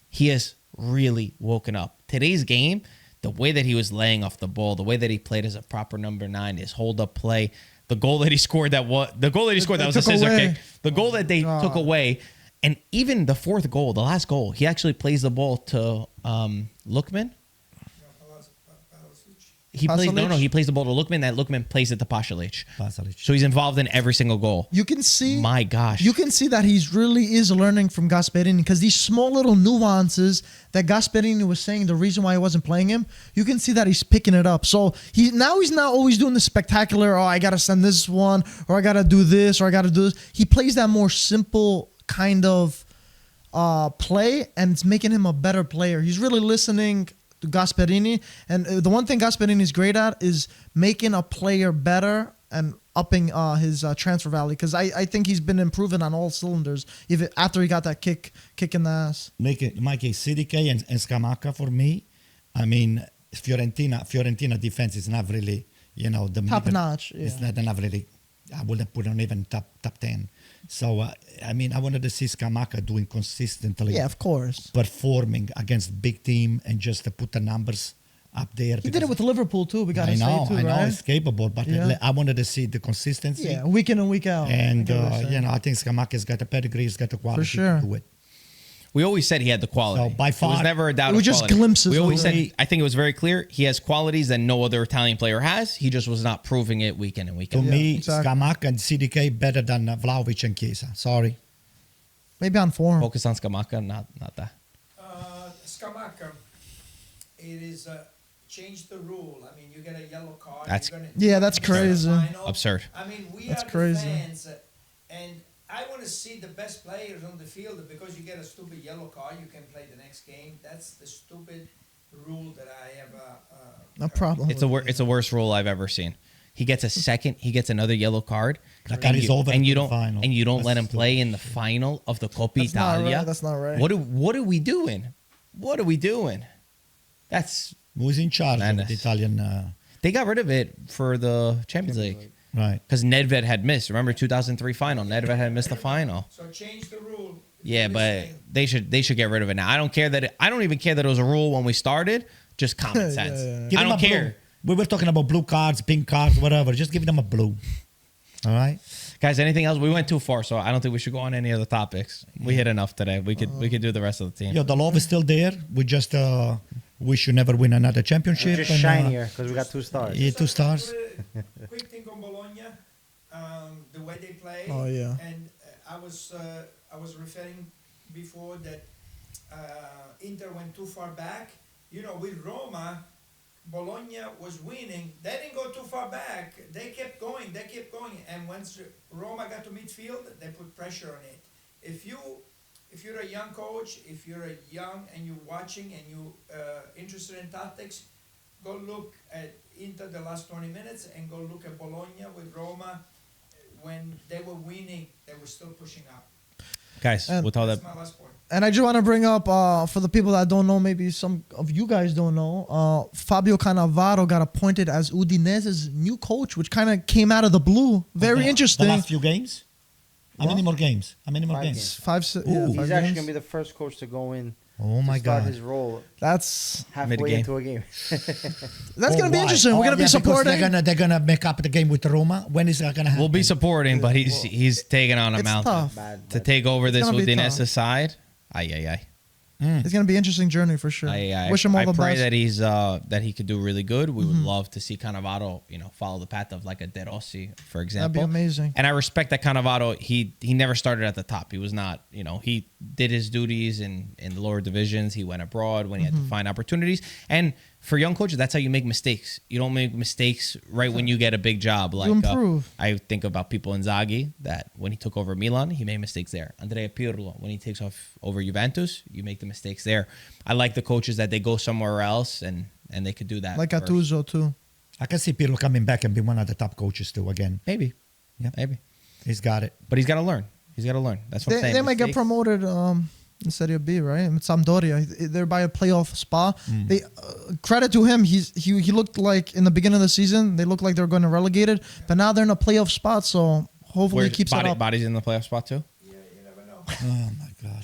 A: He has really woken up. Today's game, the way that he was laying off the ball, the way that he played as a proper number 9, his hold-up play, the goal that he scored that was a
C: took
A: scissor
C: away.
A: kick. The goal that they took away, and even the fourth goal, the last goal, he actually plays the ball to Lookman. He plays
C: Pasalic?
A: he plays the ball to Lookman. That Lookman plays it to Pasalic.
D: Pasalic.
A: So he's involved in every single goal.
C: You can see.
A: My gosh.
C: You can see that he's really is learning from Gasperini because these small little nuances that Gasperini was saying, the reason why he wasn't playing him, you can see that he's picking it up. So he's not always doing the spectacular, I got to send this one, or I got to do this, or I got to do this. He plays that more simple kind of play, and it's making him a better player. He's really listening to Gasperini, and the one thing Gasperini is great at is making a player better and upping his transfer value, because I think he's been improving on all cylinders even after he got that kick in the ass.
D: Mikey, CDK and Scamacca for me. I mean, Fiorentina defense is not really, the
C: Top
D: middle-
C: notch, yeah.
D: It's not really. I wouldn't put on even top 10. So I wanted to see Scamacca doing consistently.
C: Yeah, of course.
D: Performing against big team and just to put the numbers up there.
C: He did it with Liverpool too. We got to say too,
D: I know
C: right?
D: it's capable, but
C: Yeah.
D: I wanted to see the consistency.
C: Yeah, week in and week out.
D: And
C: I get what you're saying.
D: I think Scamacca's got the pedigree, he's got the quality
C: sure.
D: to do it.
A: We always said he had the quality.
D: So, by
A: It was
D: far-
A: never a doubt
C: It
A: of
C: was just
A: quality.
C: glimpses
A: We always
C: of
A: said, I think it was very clear, he has qualities that no other Italian player has. He just was not proving it week in and week
D: To
A: out.
D: me,
C: exactly.
D: Scamacca and CDK better than Vlahovic and Chiesa. Sorry.
C: Maybe on form.
A: Focus on Scamacca, not that.
E: Scamacca, it is change the rule. I mean, you get a yellow card.
A: That's-
E: you're gonna-
C: Yeah, that's
E: you're gonna
C: crazy.
E: final.
A: Absurd.
E: I mean, we
C: That's
E: are
C: crazy.
E: the fans, and I want to see the best players on the field. Because you get a stupid yellow card, you can play the next game. That's the stupid rule that I have
C: No problem.
A: It's the worst rule I've ever seen. He gets a second. He gets another yellow card.
D: That carries over
A: and you
D: to the
A: don't
D: final.
A: and you don't
D: That's
A: let him play
D: stupid.
A: in the final of the Coppa
C: That's not
A: Italia.
C: right. That's not right.
A: What are we doing? What are we doing? That's
D: Who's in charge
A: Madness.
D: of the Italian?
A: they got rid of it for the Champions League
D: Right.
A: because Nedved had missed. Remember 2003 final? Nedved had missed the final.
E: so change the rule.
A: Yeah,
E: You're
A: but
E: listening.
A: they should get rid of it now. I don't care that I don't even care that it was a rule when we started. Just common sense.
D: Give
A: I
D: them
A: don't
D: a
A: care.
D: blue. We were talking about blue cards, pink cards, whatever. Just give them a blue. All right.
A: Guys, anything else? We went too far, so I don't think we should go on any other topics. We hit enough today. We could do the rest of the team.
D: Yeah, the love is still there. We just we should never win another championship.
B: Just
D: and,
B: shinier because we got 2 stars.
D: Yeah, 2 stars.
E: Quick thing on Bologna, the way they play.
C: Oh, yeah.
E: And I was referring before that Inter went too far back. You know, with Roma, Bologna was winning. They didn't go too far back. They kept going. And once Roma got to midfield, they put pressure on it. If you're a young coach, if you're a young and you're watching and you interested in tactics, go look at Inter the last 20 minutes and go look at Bologna with Roma. When they were winning, they were still pushing up.
A: Guys,
C: And-
A: with all that,
E: That's my last point.
C: And I just want to bring up, for the people that don't know, maybe some of you guys don't know, Fabio Cannavaro got appointed as Udinese's new coach, which kind of came out of the blue. Very interesting.
D: The last few games. How many more games? How many more
B: 5
D: games?
B: games.
C: Five
B: He's
C: games.
B: actually gonna be the first coach to go in.
D: Oh my
B: to start
D: God.
B: his role
C: That's
B: halfway
A: Mid-game.
B: into a game.
C: gonna be
D: why?
C: interesting. We're gonna be
D: because
C: supporting.
D: They're gonna make up the game with Roma. When is that gonna happen?
A: we'll be supporting, but he's taking on a
C: It's
A: mountain
C: tough.
B: Bad,
A: to
B: bad.
A: take over this
C: gonna be
A: Udinese
C: tough.
A: side. Ay.
C: It's gonna be an interesting journey for sure. Wish him all
A: I
C: the
A: pray
C: best.
A: that he's that he could do really good. We would love to see Cannavaro, follow the path of like a De Rossi, for example.
C: That'd be amazing.
A: And I respect that Cannavaro. He never started at the top. He was not, he did his duties in the lower divisions. He went abroad when he had to find opportunities. And for young coaches, that's how you make mistakes. You don't make mistakes right when you get a big job. Like
C: improve.
A: I think about people Inzaghi that when he took over Milan, he made mistakes there. Andrea Pirlo, when he takes over Juventus, you make the mistakes there. I like the coaches that they go somewhere else and they could do that.
C: Like
A: first.
C: Gattuso too.
D: I can see Pirlo coming back and be one of the top coaches too again.
A: Maybe.
D: Yeah.
A: Maybe.
D: He's got it.
A: But he's got to learn. That's what I'm saying.
C: They might get
A: Mistakes.
C: promoted in Serie B, right? In Sampdoria, they're by a playoff spot. They credit to him. He looked like in the beginning of the season they looked like they're going to relegate it, but now they're in a playoff spot. So hopefully he keeps it up.
A: Body's in the playoff spot too?
E: Yeah, you never know.
D: Oh my God.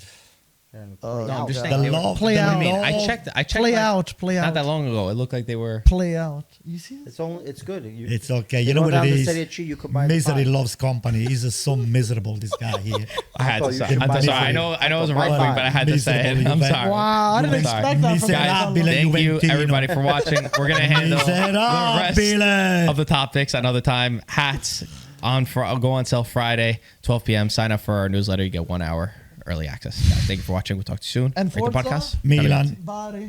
A: No, I'm just
D: The
A: saying. they were-
D: love,
C: Play
D: the
C: out.
A: I mean,
D: love.
A: I checked.
C: Play
A: like,
C: out.
A: Not that long ago. It looked like they were.
C: Play out. You see it?
B: It's good.
D: It's okay.
B: You
D: You know
B: go
D: what
B: down
D: it
B: to
D: is?
B: Serie C, you could buy the
D: Misery
B: five.
D: loves company. He's just so miserable, this guy here.
A: I had to
B: you
A: say.
B: should
A: I'm
B: buy
A: sorry.
B: five.
A: I know it was a
B: Buy
A: wrong thing,
B: five.
A: but I had to say it.
D: Miserable
A: I'm
D: Juventus.
A: sorry.
C: Wow, I didn't
A: I'm sorry.
C: expect that from
D: Miserable.
C: him.
A: Thank you,
D: Juventino.
A: everybody, for watching. We're gonna handle the rest
D: Miserabile.
A: of the topics another time. Hats go on sale Friday, 12 p.m. Sign up for our newsletter. You get 1 hour early access. Guys, thank you for watching. We'll talk to you soon.
C: And
A: Rate the
C: Forza?
A: podcast.
D: Milan.
C: Body.